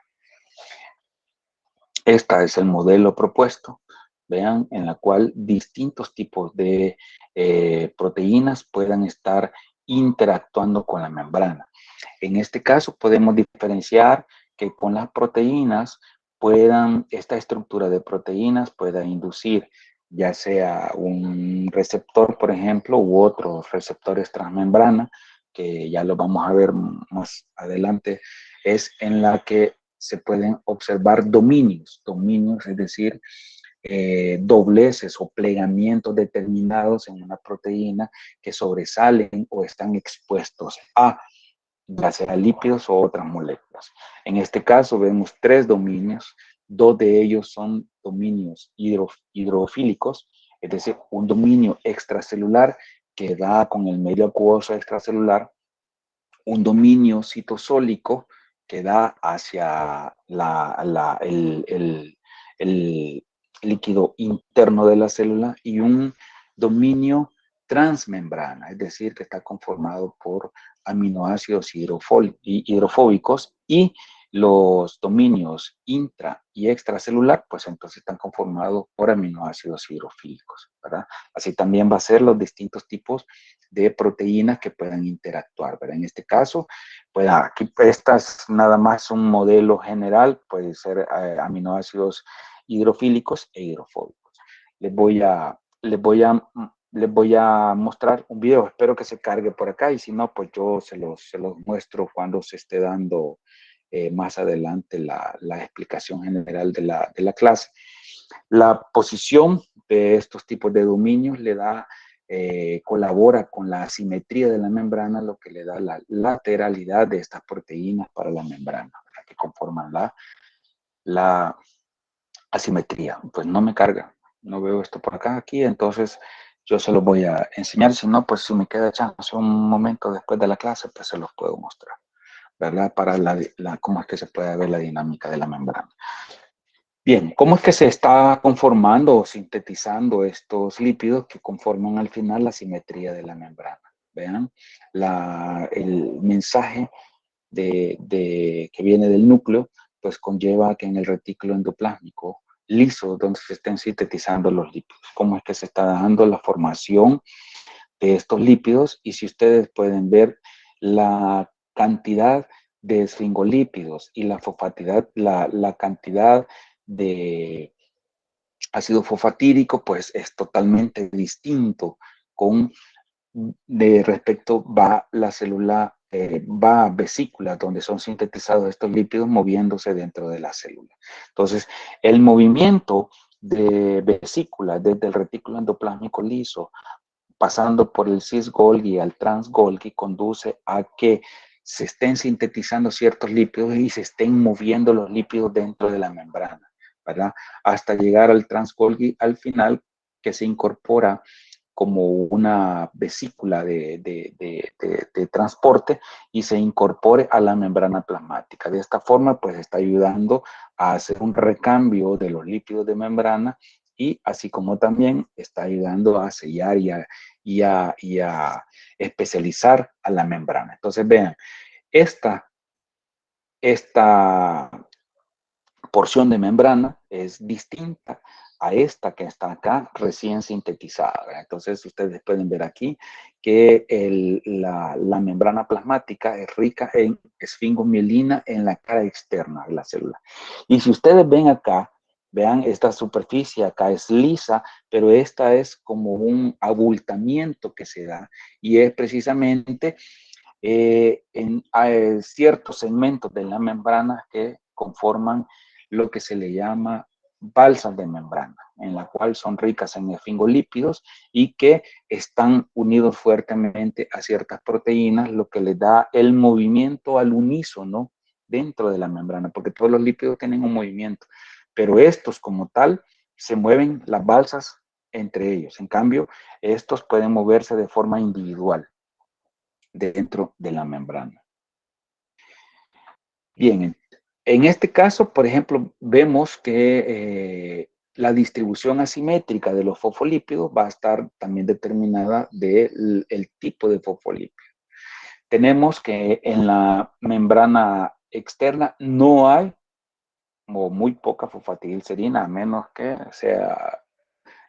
Este es el modelo propuesto, vean, en la cual distintos tipos de proteínas puedan estar interactuando con la membrana. En este caso podemos diferenciar que con las proteínas esta estructura de proteínas pueda inducir ya sea un receptor, por ejemplo, u otros receptores transmembrana, que ya lo vamos a ver más adelante, es en la que se pueden observar dominios, es decir, dobleces o plegamientos determinados en una proteína que sobresalen o están expuestos a ya sea lípidos o otras moléculas. En este caso vemos tres dominios, dos de ellos son dominios hidrofílicos, es decir, un dominio extracelular que da con el medio acuoso extracelular, un dominio citosólico que da hacia el líquido interno de la célula y un dominio transmembrana, es decir, que está conformado por aminoácidos hidrofóbicos y los dominios intra y extracelular, pues entonces están conformados por aminoácidos hidrofílicos, ¿verdad? Así también va a ser los distintos tipos de proteínas que puedan interactuar, ¿verdad? En este caso, pues aquí esta es nada más un modelo general, puede ser aminoácidos hidrofílicos e hidrofóbicos. Les voy a mostrar un video, espero que se cargue por acá, y si no, pues yo se los muestro cuando se esté dando más adelante la explicación general de la clase. La posición de estos tipos de dominios le da, colabora con la asimetría de la membrana, lo que le da la lateralidad de estas proteínas para la membrana, ¿verdad? Que conforman la asimetría. Pues no me carga, no veo esto por acá, aquí, entonces yo se los voy a enseñar, si no, pues si me queda chance un momento después de la clase, pues se los puedo mostrar, ¿verdad? Para cómo es que se puede ver la dinámica de la membrana. Bien, ¿cómo es que se está conformando o sintetizando estos lípidos que conforman al final la simetría de la membrana? Vean, el mensaje que viene del núcleo, pues conlleva que en el retículo endoplásmico liso, donde se estén sintetizando los lípidos. ¿Cómo es que se está dando la formación de estos lípidos? Y si ustedes pueden ver la cantidad de esfingolípidos y la fosfatidad, la cantidad de ácido fosfatídico, pues es totalmente distinto de respecto va la célula, va a vesículas donde son sintetizados estos lípidos moviéndose dentro de la célula. Entonces, el movimiento de vesículas desde el retículo endoplásmico liso, pasando por el cis-Golgi al trans-Golgi, conduce a que se estén sintetizando ciertos lípidos y se estén moviendo los lípidos dentro de la membrana, ¿verdad? Hasta llegar al trans-Golgi al final, que se incorpora como una vesícula de transporte y se incorpore a la membrana plasmática. De esta forma, pues está ayudando a hacer un recambio de los lípidos de membrana y así como también está ayudando a sellar y a especializar a la membrana. Entonces, vean, esta porción de membrana es distinta a esta que está acá recién sintetizada, ¿verdad? Entonces ustedes pueden ver aquí que la membrana plasmática es rica en esfingomielina en la cara externa de la célula. Y si ustedes ven acá, vean, esta superficie acá es lisa, pero esta es como un abultamiento que se da y es precisamente en ciertos segmentos de la membrana que conforman lo que se le llama balsas de membrana, en la cual son ricas en esfingolípidos y que están unidos fuertemente a ciertas proteínas, lo que le da el movimiento al unísono dentro de la membrana, porque todos los lípidos tienen un movimiento, pero estos como tal se mueven las balsas entre ellos. En cambio, estos pueden moverse de forma individual dentro de la membrana. Bien, en este caso, por ejemplo, vemos que la distribución asimétrica de los fosfolípidos va a estar también determinada del tipo de fosfolípido. Tenemos que en la membrana externa no hay o muy poca fosfatidilcerina, a menos que sea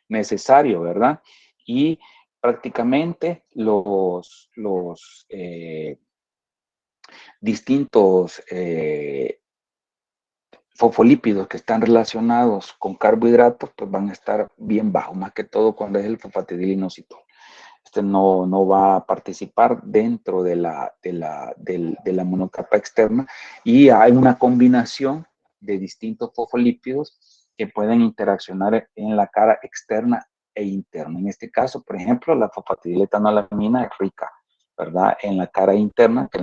necesario, ¿verdad? Y prácticamente los distintos fosfolípidos que están relacionados con carbohidratos, pues van a estar bien bajos, más que todo cuando es el fosfatidilinositol. Este no va a participar dentro de la monocapa externa y hay una combinación de distintos fosfolípidos que pueden interaccionar en la cara externa e interna. En este caso, por ejemplo, la fosfatidiletoanolamina es rica, ¿verdad? En la cara interna que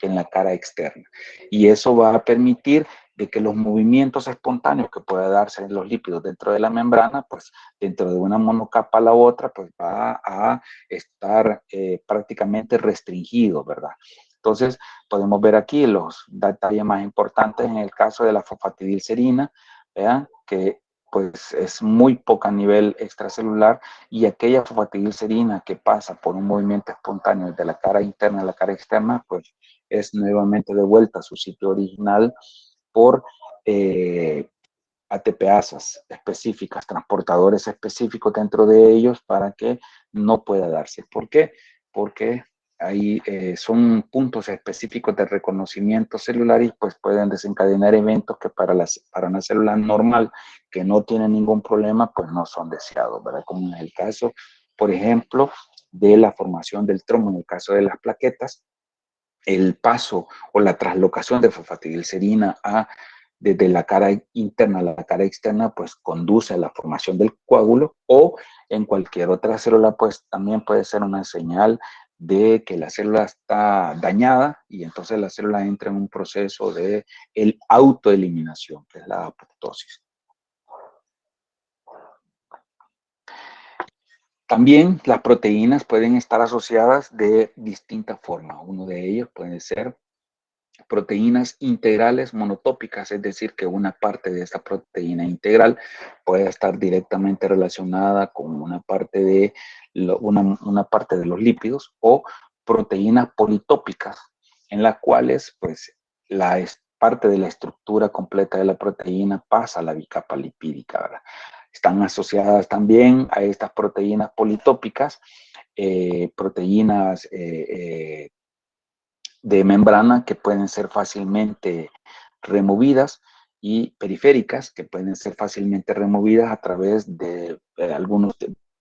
en la cara externa. Y eso va a permitir de que los movimientos espontáneos que pueda darse en los lípidos dentro de la membrana, pues dentro de una monocapa a la otra, pues va a estar prácticamente restringido, ¿verdad? Entonces, podemos ver aquí los detalles más importantes en el caso de la fosfatidilcerina, vean que pues es muy poca a nivel extracelular y aquella fosfatidilcerina que pasa por un movimiento espontáneo de la cara interna a la cara externa, pues es nuevamente devuelta a su sitio original por ATPasas específicas, transportadores específicos dentro de ellos para que no pueda darse. ¿Por qué? Porque ahí son puntos específicos de reconocimiento celular y pues pueden desencadenar eventos que para una célula normal que no tiene ningún problema, pues no son deseados, ¿verdad? Como es el caso, por ejemplo, de la formación del trombo, en el caso de las plaquetas, el paso o la traslocación de fosfatidilcerina desde la cara interna a la cara externa, pues conduce a la formación del coágulo, o en cualquier otra célula, pues también puede ser una señal de que la célula está dañada y entonces la célula entra en un proceso de autoeliminación, que es la apoptosis. También las proteínas pueden estar asociadas de distintas formas. Uno de ellos puede ser proteínas integrales monotópicas, es decir, que una parte de esta proteína integral puede estar directamente relacionada con una parte de, una parte de los lípidos, o proteínas politópicas, en las cuales pues parte de la estructura completa de la proteína pasa a la bicapa lipídica, ¿verdad? Están asociadas también a estas proteínas politópicas, proteínas de membrana que pueden ser fácilmente removidas, y periféricas que pueden ser fácilmente removidas a través de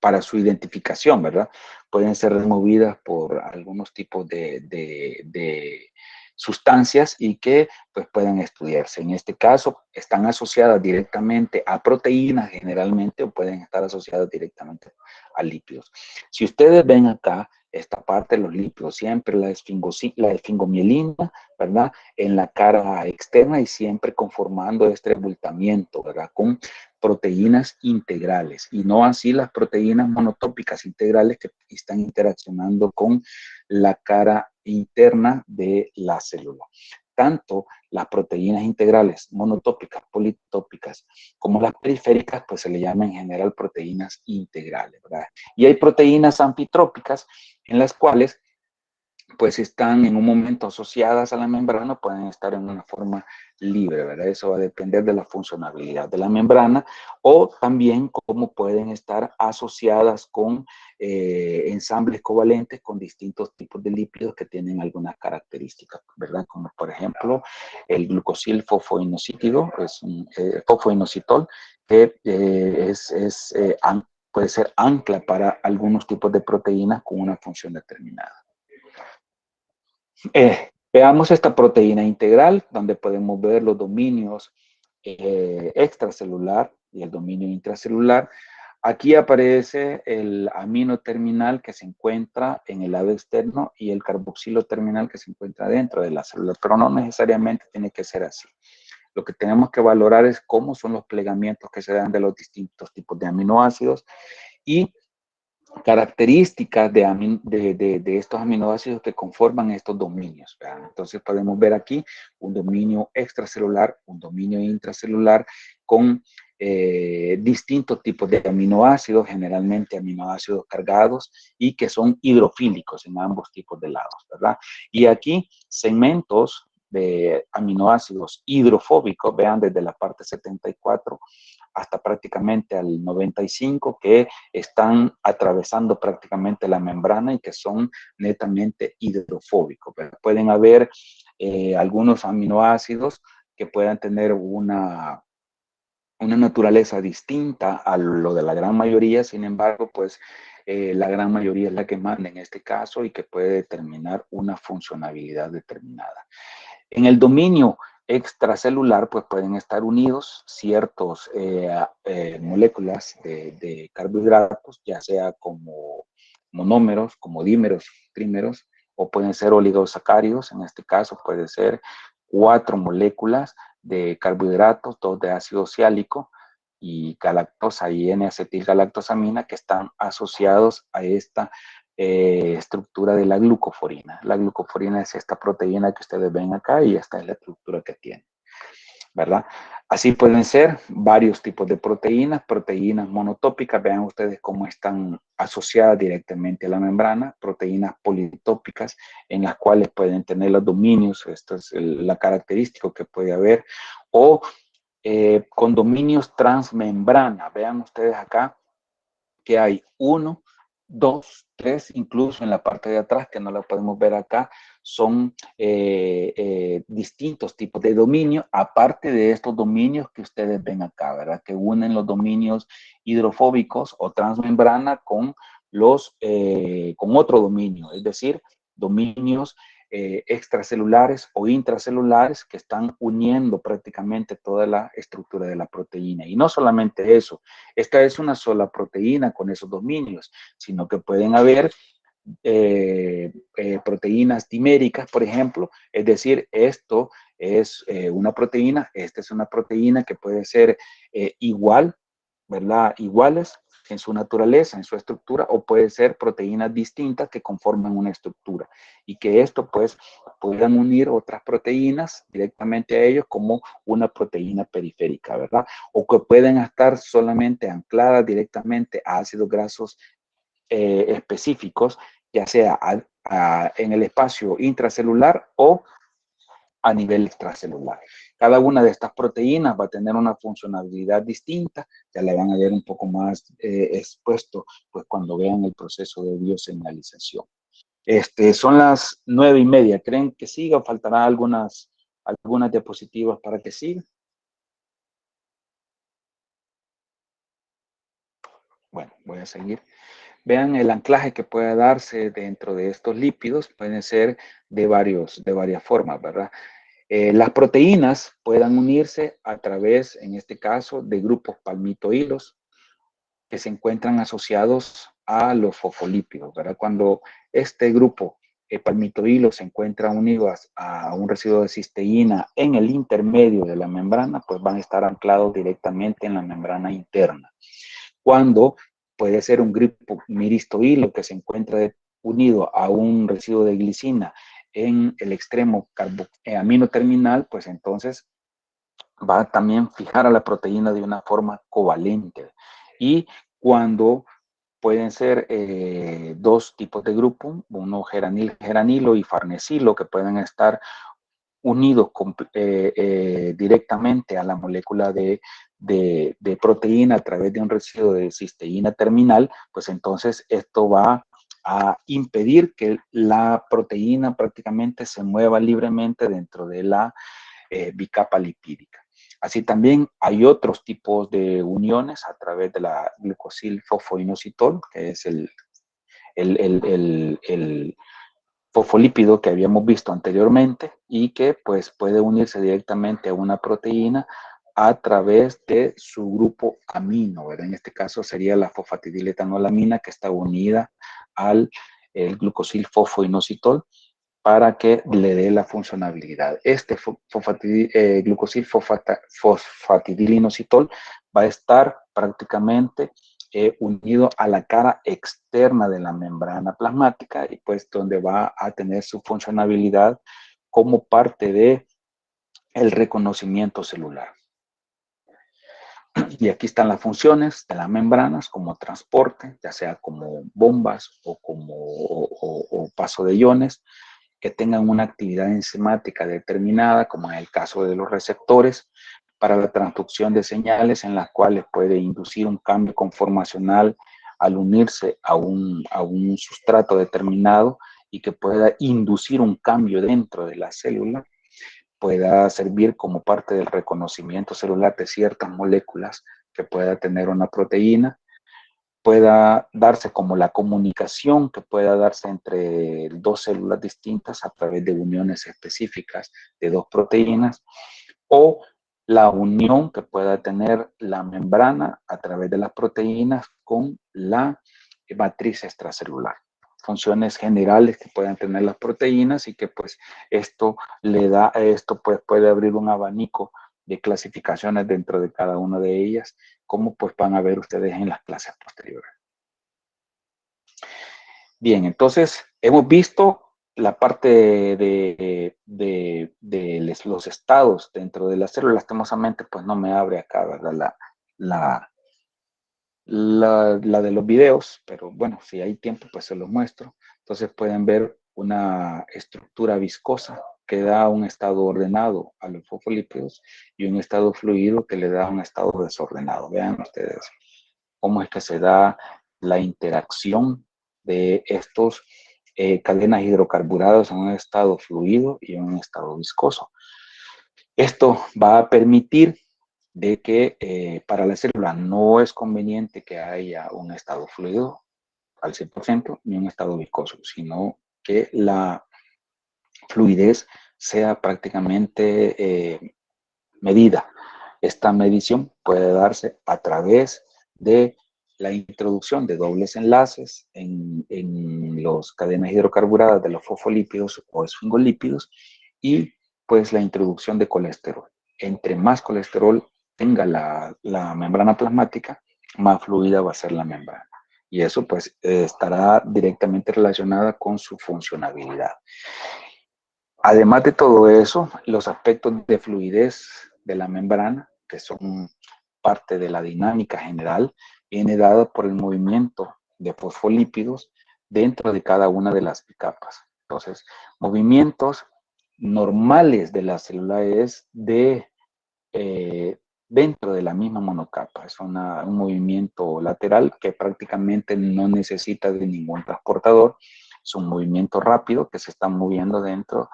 para su identificación, ¿verdad? Pueden ser removidas por algunos tipos de sustancias y que pues pueden estudiarse. En este caso, están asociadas directamente a proteínas generalmente, o pueden estar asociadas directamente a lípidos. Si ustedes ven acá, esta parte de los lípidos, siempre la esfingomielina, ¿verdad? En la cara externa, y siempre conformando este abultamiento, ¿verdad? Con proteínas integrales, y no así las proteínas monotópicas integrales que están interaccionando con la cara interna de la célula. Tanto las proteínas integrales monotópicas, politópicas, como las periféricas, pues se le llama en general proteínas integrales, ¿verdad? Y hay proteínas ampitrópicas en las cuales pues están en un momento asociadas a la membrana, pueden estar en una forma libre, ¿verdad? Eso va a depender de la funcionalidad de la membrana, o también cómo pueden estar asociadas con ensambles covalentes con distintos tipos de lípidos que tienen algunas características, ¿verdad? Como por ejemplo el glucosil fosfoinosítido, es un fosfoinositol, que puede ser ancla para algunos tipos de proteínas con una función determinada. Veamos esta proteína integral, donde podemos ver los dominios extracelular y el dominio intracelular. Aquí aparece el amino terminal que se encuentra en el lado externo y el carboxilo terminal que se encuentra dentro de la célula, pero no necesariamente tiene que ser así. Lo que tenemos que valorar es cómo son los plegamientos que se dan de los distintos tipos de aminoácidos y características de estos aminoácidos que conforman estos dominios, ¿verdad? Entonces podemos ver aquí un dominio extracelular, un dominio intracelular con distintos tipos de aminoácidos, generalmente aminoácidos cargados y que son hidrofílicos en ambos tipos de lados, ¿verdad? Y aquí segmentos de aminoácidos hidrofóbicos, vean desde la parte 74 hasta prácticamente al 95, que están atravesando prácticamente la membrana y que son netamente hidrofóbicos. Pueden haber algunos aminoácidos que puedan tener una naturaleza distinta a lo de la gran mayoría, sin embargo, pues la gran mayoría es la que manda en este caso y que puede determinar una funcionalidad determinada. En el dominio extracelular, pues pueden estar unidos ciertos moléculas de carbohidratos, ya sea como monómeros, como dímeros, trímeros, o pueden ser oligosacáridos. En este caso puede ser 4 moléculas de carbohidratos, 2 de ácido siálico y galactosa y N-acetilgalactosamina, que están asociados a esta estructura de la glucoforina. La glucoforina es esta proteína que ustedes ven acá, y esta es la estructura que tiene, ¿verdad? Así pueden ser varios tipos de proteínas monotópicas, vean ustedes cómo están asociadas directamente a la membrana, proteínas politópicas en las cuales pueden tener los dominios, esto es la característica que puede haber, o con dominios transmembrana, vean ustedes acá que hay 1, 2, 3, incluso en la parte de atrás, que no la podemos ver acá, son distintos tipos de dominio, aparte de estos dominios que ustedes ven acá, ¿verdad? Que unen los dominios hidrofóbicos o transmembrana con con otro dominio, es decir, dominios extracelulares o intracelulares que están uniendo prácticamente toda la estructura de la proteína. Y no solamente eso, esta es una sola proteína con esos dominios, sino que pueden haber proteínas diméricas, por ejemplo, es decir, esto es una proteína, esta es una proteína que puede ser igual, ¿verdad? Iguales en su naturaleza, en su estructura, o puede ser proteínas distintas que conforman una estructura y que esto pues puedan unir otras proteínas directamente a ellos como una proteína periférica, ¿verdad? O que pueden estar solamente ancladas directamente a ácidos grasos específicos, ya sea en el espacio intracelular o a nivel extracelular. Cada una de estas proteínas va a tener una funcionalidad distinta, ya la van a ver un poco más expuesto pues cuando vean el proceso de bioseñalización. Son las 9:30, ¿creen que siga o faltará algunas diapositivas para que siga? Bueno, voy a seguir. Vean el anclaje que puede darse dentro de estos lípidos, pueden ser de varias formas, ¿verdad? Las proteínas puedan unirse a través, en este caso, de grupos palmitoilos que se encuentran asociados a los fosfolípidos, ¿verdad? Cuando este grupo palmitoilo se encuentra unido a un residuo de cisteína en el intermedio de la membrana, pues van a estar anclados directamente en la membrana interna. Cuando puede ser un grupo miristoilo que se encuentra unido a un residuo de glicina en el extremo amino terminal, pues entonces va a también fijar a la proteína de una forma covalente. Y cuando pueden ser dos tipos de grupo, uno geranilo y farnesilo, que pueden estar unidos directamente a la molécula de proteína a través de un residuo de cisteína terminal, pues entonces esto va a impedir que la proteína prácticamente se mueva libremente dentro de la bicapa lipídica. Así también hay otros tipos de uniones a través de la glucosilfosfoinositol, que es el fosfolípido que habíamos visto anteriormente y que pues puede unirse directamente a una proteína a través de su grupo amino, ¿verdad? En este caso sería la fosfatidiletoanolamina que está unida al glucosilfosfoinositol para que le dé la funcionalidad. Este glucosilfosfatidilinositol va a estar prácticamente unido a la cara externa de la membrana plasmática y pues donde va a tener su funcionalidad como parte de el reconocimiento celular. Y aquí están las funciones de las membranas como transporte, ya sea como bombas o como paso de iones, que tengan una actividad enzimática determinada, como en el caso de los receptores, para la transducción de señales en las cuales puede inducir un cambio conformacional al unirse a un sustrato determinado y que pueda inducir un cambio dentro de la célula, pueda servir como parte del reconocimiento celular de ciertas moléculas que pueda tener una proteína, pueda darse como la comunicación que pueda darse entre dos células distintas a través de uniones específicas de dos proteínas, o la unión que pueda tener la membrana a través de las proteínas con la matriz extracelular. Funciones generales que puedan tener las proteínas y que pues esto pues puede abrir un abanico de clasificaciones dentro de cada una de ellas, como pues van a ver ustedes en las clases posteriores. Bien, entonces hemos visto la parte de los estados dentro de la célula. Lastimosamente pues no me abre acá, ¿verdad? La de los videos, pero bueno, si hay tiempo pues se los muestro. Entonces pueden ver una estructura viscosa que da un estado ordenado a los fosfolípidos y un estado fluido que le da un estado desordenado. Vean ustedes cómo es que se da la interacción de estos cadenas hidrocarburadas en un estado fluido y en un estado viscoso. Esto va a permitir de que para la célula no es conveniente que haya un estado fluido al 100% ni un estado viscoso, sino que la fluidez sea prácticamente medida. Esta medición puede darse a través de la introducción de dobles enlaces en las cadenas hidrocarburadas de los fosfolípidos o esfingolípidos y pues la introducción de colesterol. Entre más colesterol tenga la membrana plasmática, más fluida va a ser la membrana. Y eso pues estará directamente relacionada con su funcionabilidad. Además de todo eso, los aspectos de fluidez de la membrana, que son parte de la dinámica general, viene dado por el movimiento de fosfolípidos dentro de cada una de las capas. Entonces, movimientos normales de la célula es dentro de la misma monocapa. Es un movimiento lateral que prácticamente no necesita de ningún transportador. Es un movimiento rápido que se está moviendo dentro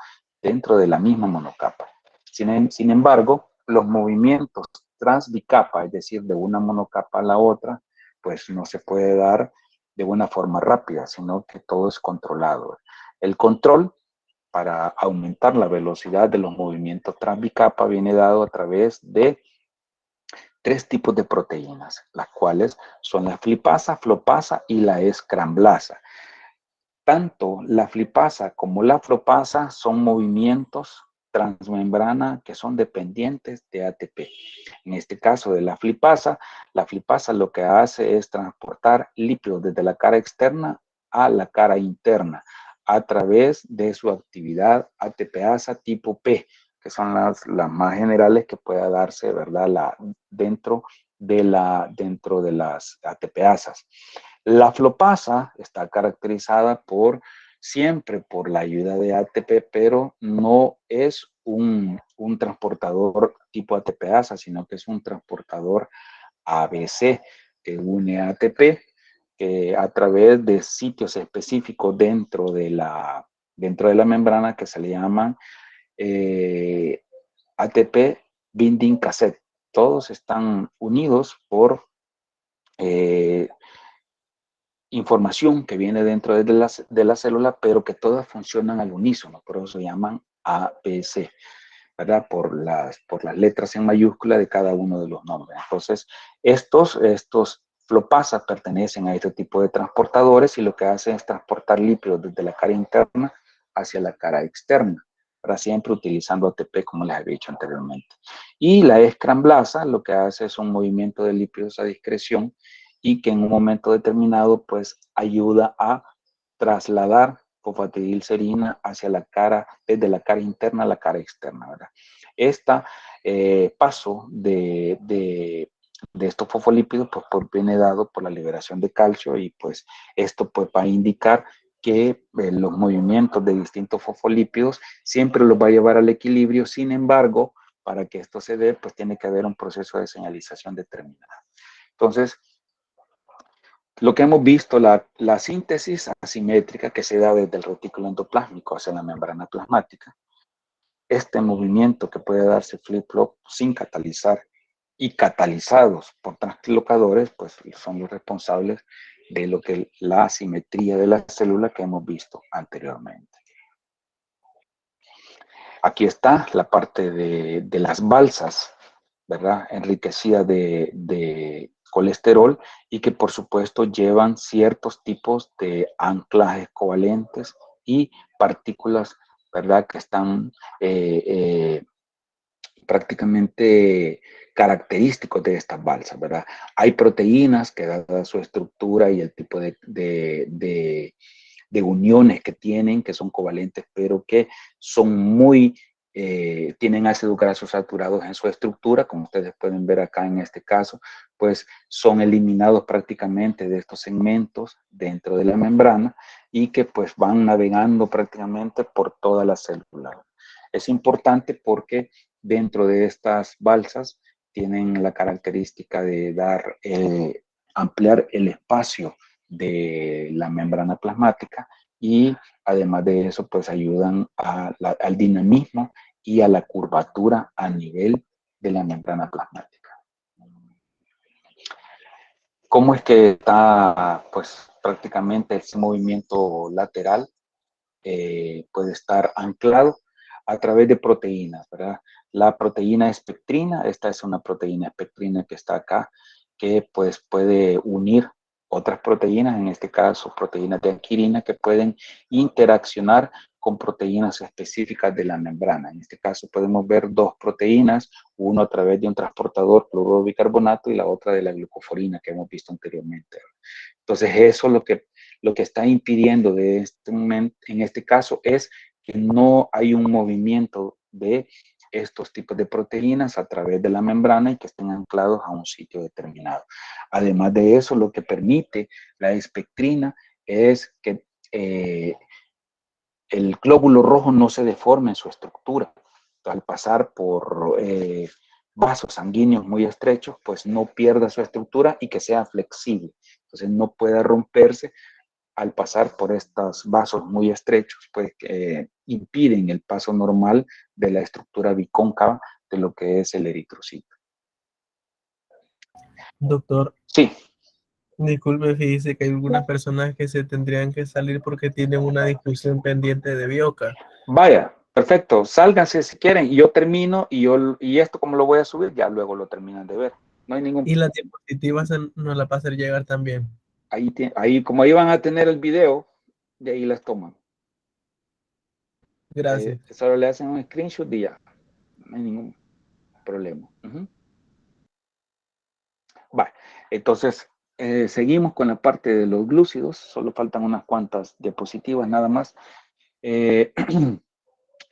de la misma monocapa. Sin embargo, los movimientos transbicapa, es decir, de una monocapa a la otra, pues no se puede dar de una forma rápida, sino que todo es controlado. El control para aumentar la velocidad de los movimientos transbicapa viene dado a través de tres tipos de proteínas, las cuales son la flipasa, flopasa y la escramblasa. Tanto la flipasa como la flopasa son movimientos transmembrana que son dependientes de ATP. En este caso de la flipasa lo que hace es transportar lípidos desde la cara externa a la cara interna a través de su actividad ATPasa tipo P, que son las más generales que pueda darse, ¿verdad? Dentro de las ATPasas. La flopasa está caracterizada siempre por la ayuda de ATP, pero no es un transportador tipo ATPasa, sino que es un transportador ABC que une ATP a través de sitios específicos dentro de la membrana que se le llaman ATP binding cassette. Todos están unidos por información que viene dentro de la célula, pero que todas funcionan al unísono, por eso se llaman ABC, ¿verdad? Por las letras en mayúscula de cada uno de los nombres. Entonces, estos flopasas pertenecen a este tipo de transportadores y lo que hacen es transportar lípidos desde la cara interna hacia la cara externa, para siempre utilizando ATP como les había dicho anteriormente. Y la escramblasa lo que hace es un movimiento de lípidos a discreción y que en un momento determinado pues ayuda a trasladar fosfatidilcerina hacia la cara, desde la cara interna a la cara externa, ¿verdad? Este paso de estos fosfolípidos pues viene dado por la liberación de calcio y pues esto pues va a indicar que los movimientos de distintos fosfolípidos siempre los va a llevar al equilibrio. Sin embargo, para que esto se dé, pues tiene que haber un proceso de señalización determinado. Entonces, lo que hemos visto, la síntesis asimétrica que se da desde el retículo endoplásmico hacia la membrana plasmática, este movimiento que puede darse flip-flop sin catalizar y catalizados por translocadores, pues son los responsables de lo que la asimetría de la célula que hemos visto anteriormente. Aquí está la parte de las balsas, ¿verdad? Enriquecida de colesterol y que por supuesto llevan ciertos tipos de anclajes covalentes y partículas, ¿verdad? Que están prácticamente característicos de estas balsas, ¿verdad? Hay proteínas que dada su estructura y el tipo de uniones que tienen, que son covalentes, pero que son tienen ácidos grasos saturados en su estructura, como ustedes pueden ver acá en este caso, pues son eliminados prácticamente de estos segmentos dentro de la membrana y que pues van navegando prácticamente por toda la célula. Es importante porque dentro de estas balsas tienen la característica de ampliar el espacio de la membrana plasmática y además de eso, pues ayudan al dinamismo y a la curvatura a nivel de la membrana plasmática. ¿Cómo es que está, pues, prácticamente ese movimiento lateral? Puede estar anclado a través de proteínas, ¿verdad? La proteína espectrina, esta es una proteína espectrina que está acá, que pues puede unir otras proteínas, en este caso proteínas de anquirina, que pueden interaccionar con proteínas específicas de la membrana. En este caso podemos ver dos proteínas, uno a través de un transportador cloruro de bicarbonato y la otra de la glucoforina que hemos visto anteriormente. Entonces eso es lo que está impidiendo de este momento, en este caso es que no hay un movimiento de estos tipos de proteínas a través de la membrana y que estén anclados a un sitio determinado. Además de eso, lo que permite la espectrina es que el glóbulo rojo no se deforme en su estructura. Al pasar por vasos sanguíneos muy estrechos, pues no pierda su estructura y que sea flexible. Entonces no pueda romperse al pasar por estos vasos muy estrechos, pues impiden el paso normal de la estructura bicóncava de lo que es el eritrocito. Doctor, Sí. disculpe si dice que hay algunas personas que se tendrían que salir porque tienen una discusión pendiente de Bioca. Vaya, perfecto, sálganse si quieren y yo termino y esto como lo voy a subir, ya luego lo terminan de ver. No hay ningún Y las diapositivas nos las va a hacer llegar también. ahí como ahí van a tener el video, de ahí las toman. Gracias. Solo le hacen un screenshot y ya, no hay ningún problema. Vale, entonces seguimos con la parte de los glúcidos, solo faltan unas cuantas diapositivas nada más.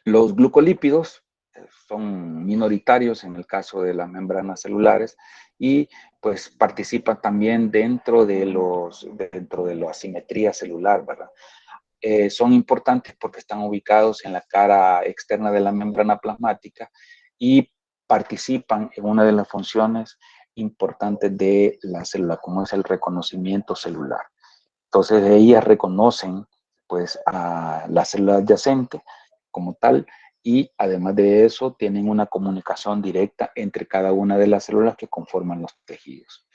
Los glucolípidos son minoritarios en el caso de las membranas celulares y pues participan también dentro de la asimetría celular, ¿verdad? Son importantes porque están ubicados en la cara externa de la membrana plasmática y participan en una de las funciones importantes de la célula, como es el reconocimiento celular. Entonces, ellas reconocen pues a la célula adyacente como tal y además de eso tienen una comunicación directa entre cada una de las células que conforman los tejidos,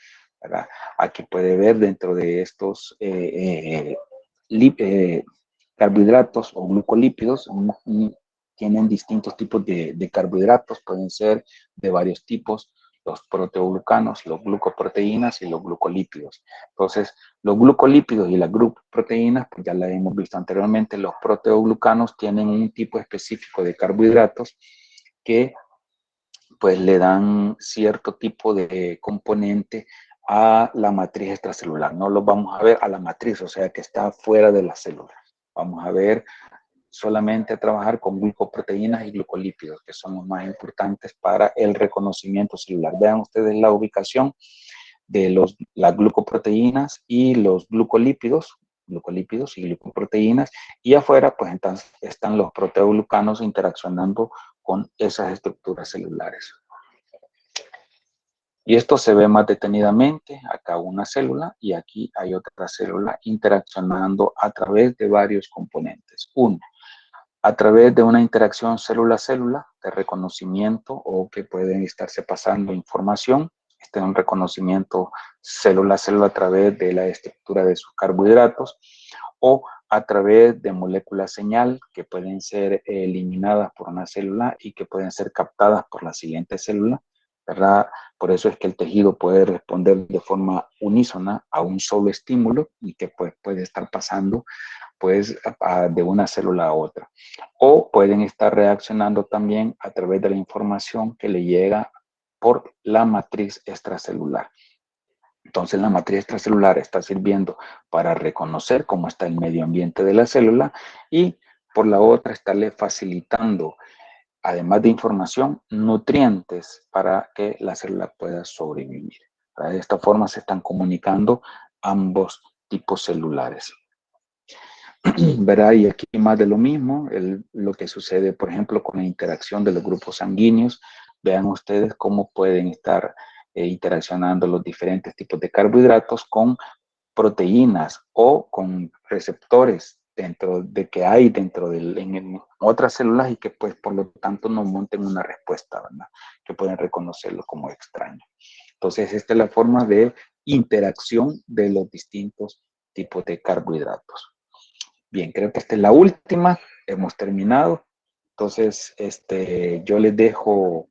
¿verdad? Aquí puede ver dentro de estos carbohidratos o glucolípidos, tienen distintos tipos de carbohidratos, pueden ser de varios tipos, los proteoglucanos, los glucoproteínas y los glucolípidos. Entonces, los glucolípidos y las glucoproteínas, pues ya la hemos visto anteriormente, los proteoglucanos tienen un tipo específico de carbohidratos que pues le dan cierto tipo de componente a la matriz extracelular. No lo vamos a ver a la matriz, o sea que está fuera de la célula. Vamos a ver solamente a trabajar con glucoproteínas y glucolípidos, que son los más importantes para el reconocimiento celular. Vean ustedes la ubicación de las glucoproteínas y los glucolípidos y glucoproteínas, y afuera pues entonces están los proteoglucanos interaccionando con esas estructuras celulares. Y esto se ve más detenidamente, acá una célula y aquí hay otra célula interaccionando a través de varios componentes. Uno, a través de una interacción célula-célula de reconocimiento o que pueden estarse pasando información. Este es un reconocimiento célula-célula a través de la estructura de sus carbohidratos o a través de moléculas señal que pueden ser eliminadas por una célula y que pueden ser captadas por la siguiente célula, ¿verdad? Por eso es que el tejido puede responder de forma unísona a un solo estímulo y que pues, puede estar pasando pues de una célula a otra. O pueden estar reaccionando también a través de la información que le llega por la matriz extracelular. Entonces la matriz extracelular está sirviendo para reconocer cómo está el medio ambiente de la célula y por la otra estarle facilitando, además de información, nutrientes para que la célula pueda sobrevivir. De esta forma se están comunicando ambos tipos celulares. ¿Verdad? Y aquí más de lo mismo, lo que sucede, por ejemplo, con la interacción de los grupos sanguíneos. Vean ustedes cómo pueden estar interaccionando los diferentes tipos de carbohidratos con proteínas o con receptores dentro de que hay dentro en otras células y que pues por lo tanto no monten una respuesta, ¿verdad? Que pueden reconocerlo como extraño. Entonces esta es la forma de interacción de los distintos tipos de carbohidratos. Bien, creo que esta es la última, hemos terminado. Entonces, yo les dejo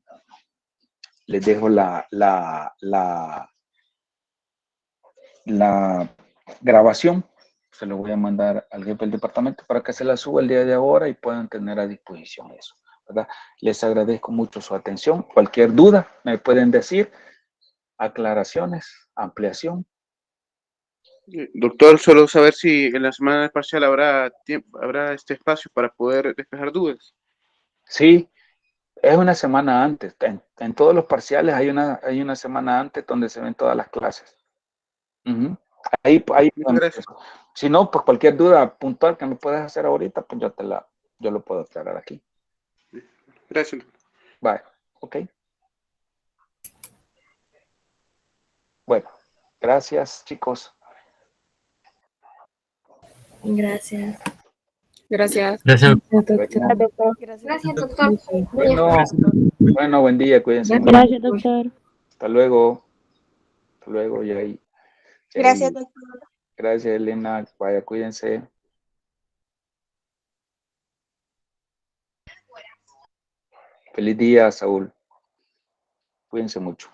la grabación. Se lo voy a mandar al jefe del departamento para que se la suba el día de ahora y puedan tener a disposición eso, ¿verdad? Les agradezco mucho su atención. Cualquier duda me pueden decir, aclaraciones, ampliación. Doctor, solo saber si en la semana del parcial habrá tiempo, habrá este espacio para poder despejar dudas. Sí, es una semana antes. En todos los parciales hay una semana antes donde se ven todas las clases. Ahí Muchas gracias. si no, pues cualquier duda puntual que me puedas hacer ahorita, pues yo lo puedo aclarar aquí. Gracias. Vale, ok. Bueno, gracias, chicos. Gracias. Gracias. Gracias. Gracias, doctor. Bueno, buen día, cuídense mucho. Gracias, doctor. Hasta luego. Hasta luego, Yair. Gracias, doctor. Gracias, Elena. Vaya, cuídense. Feliz día, Saúl. Cuídense mucho.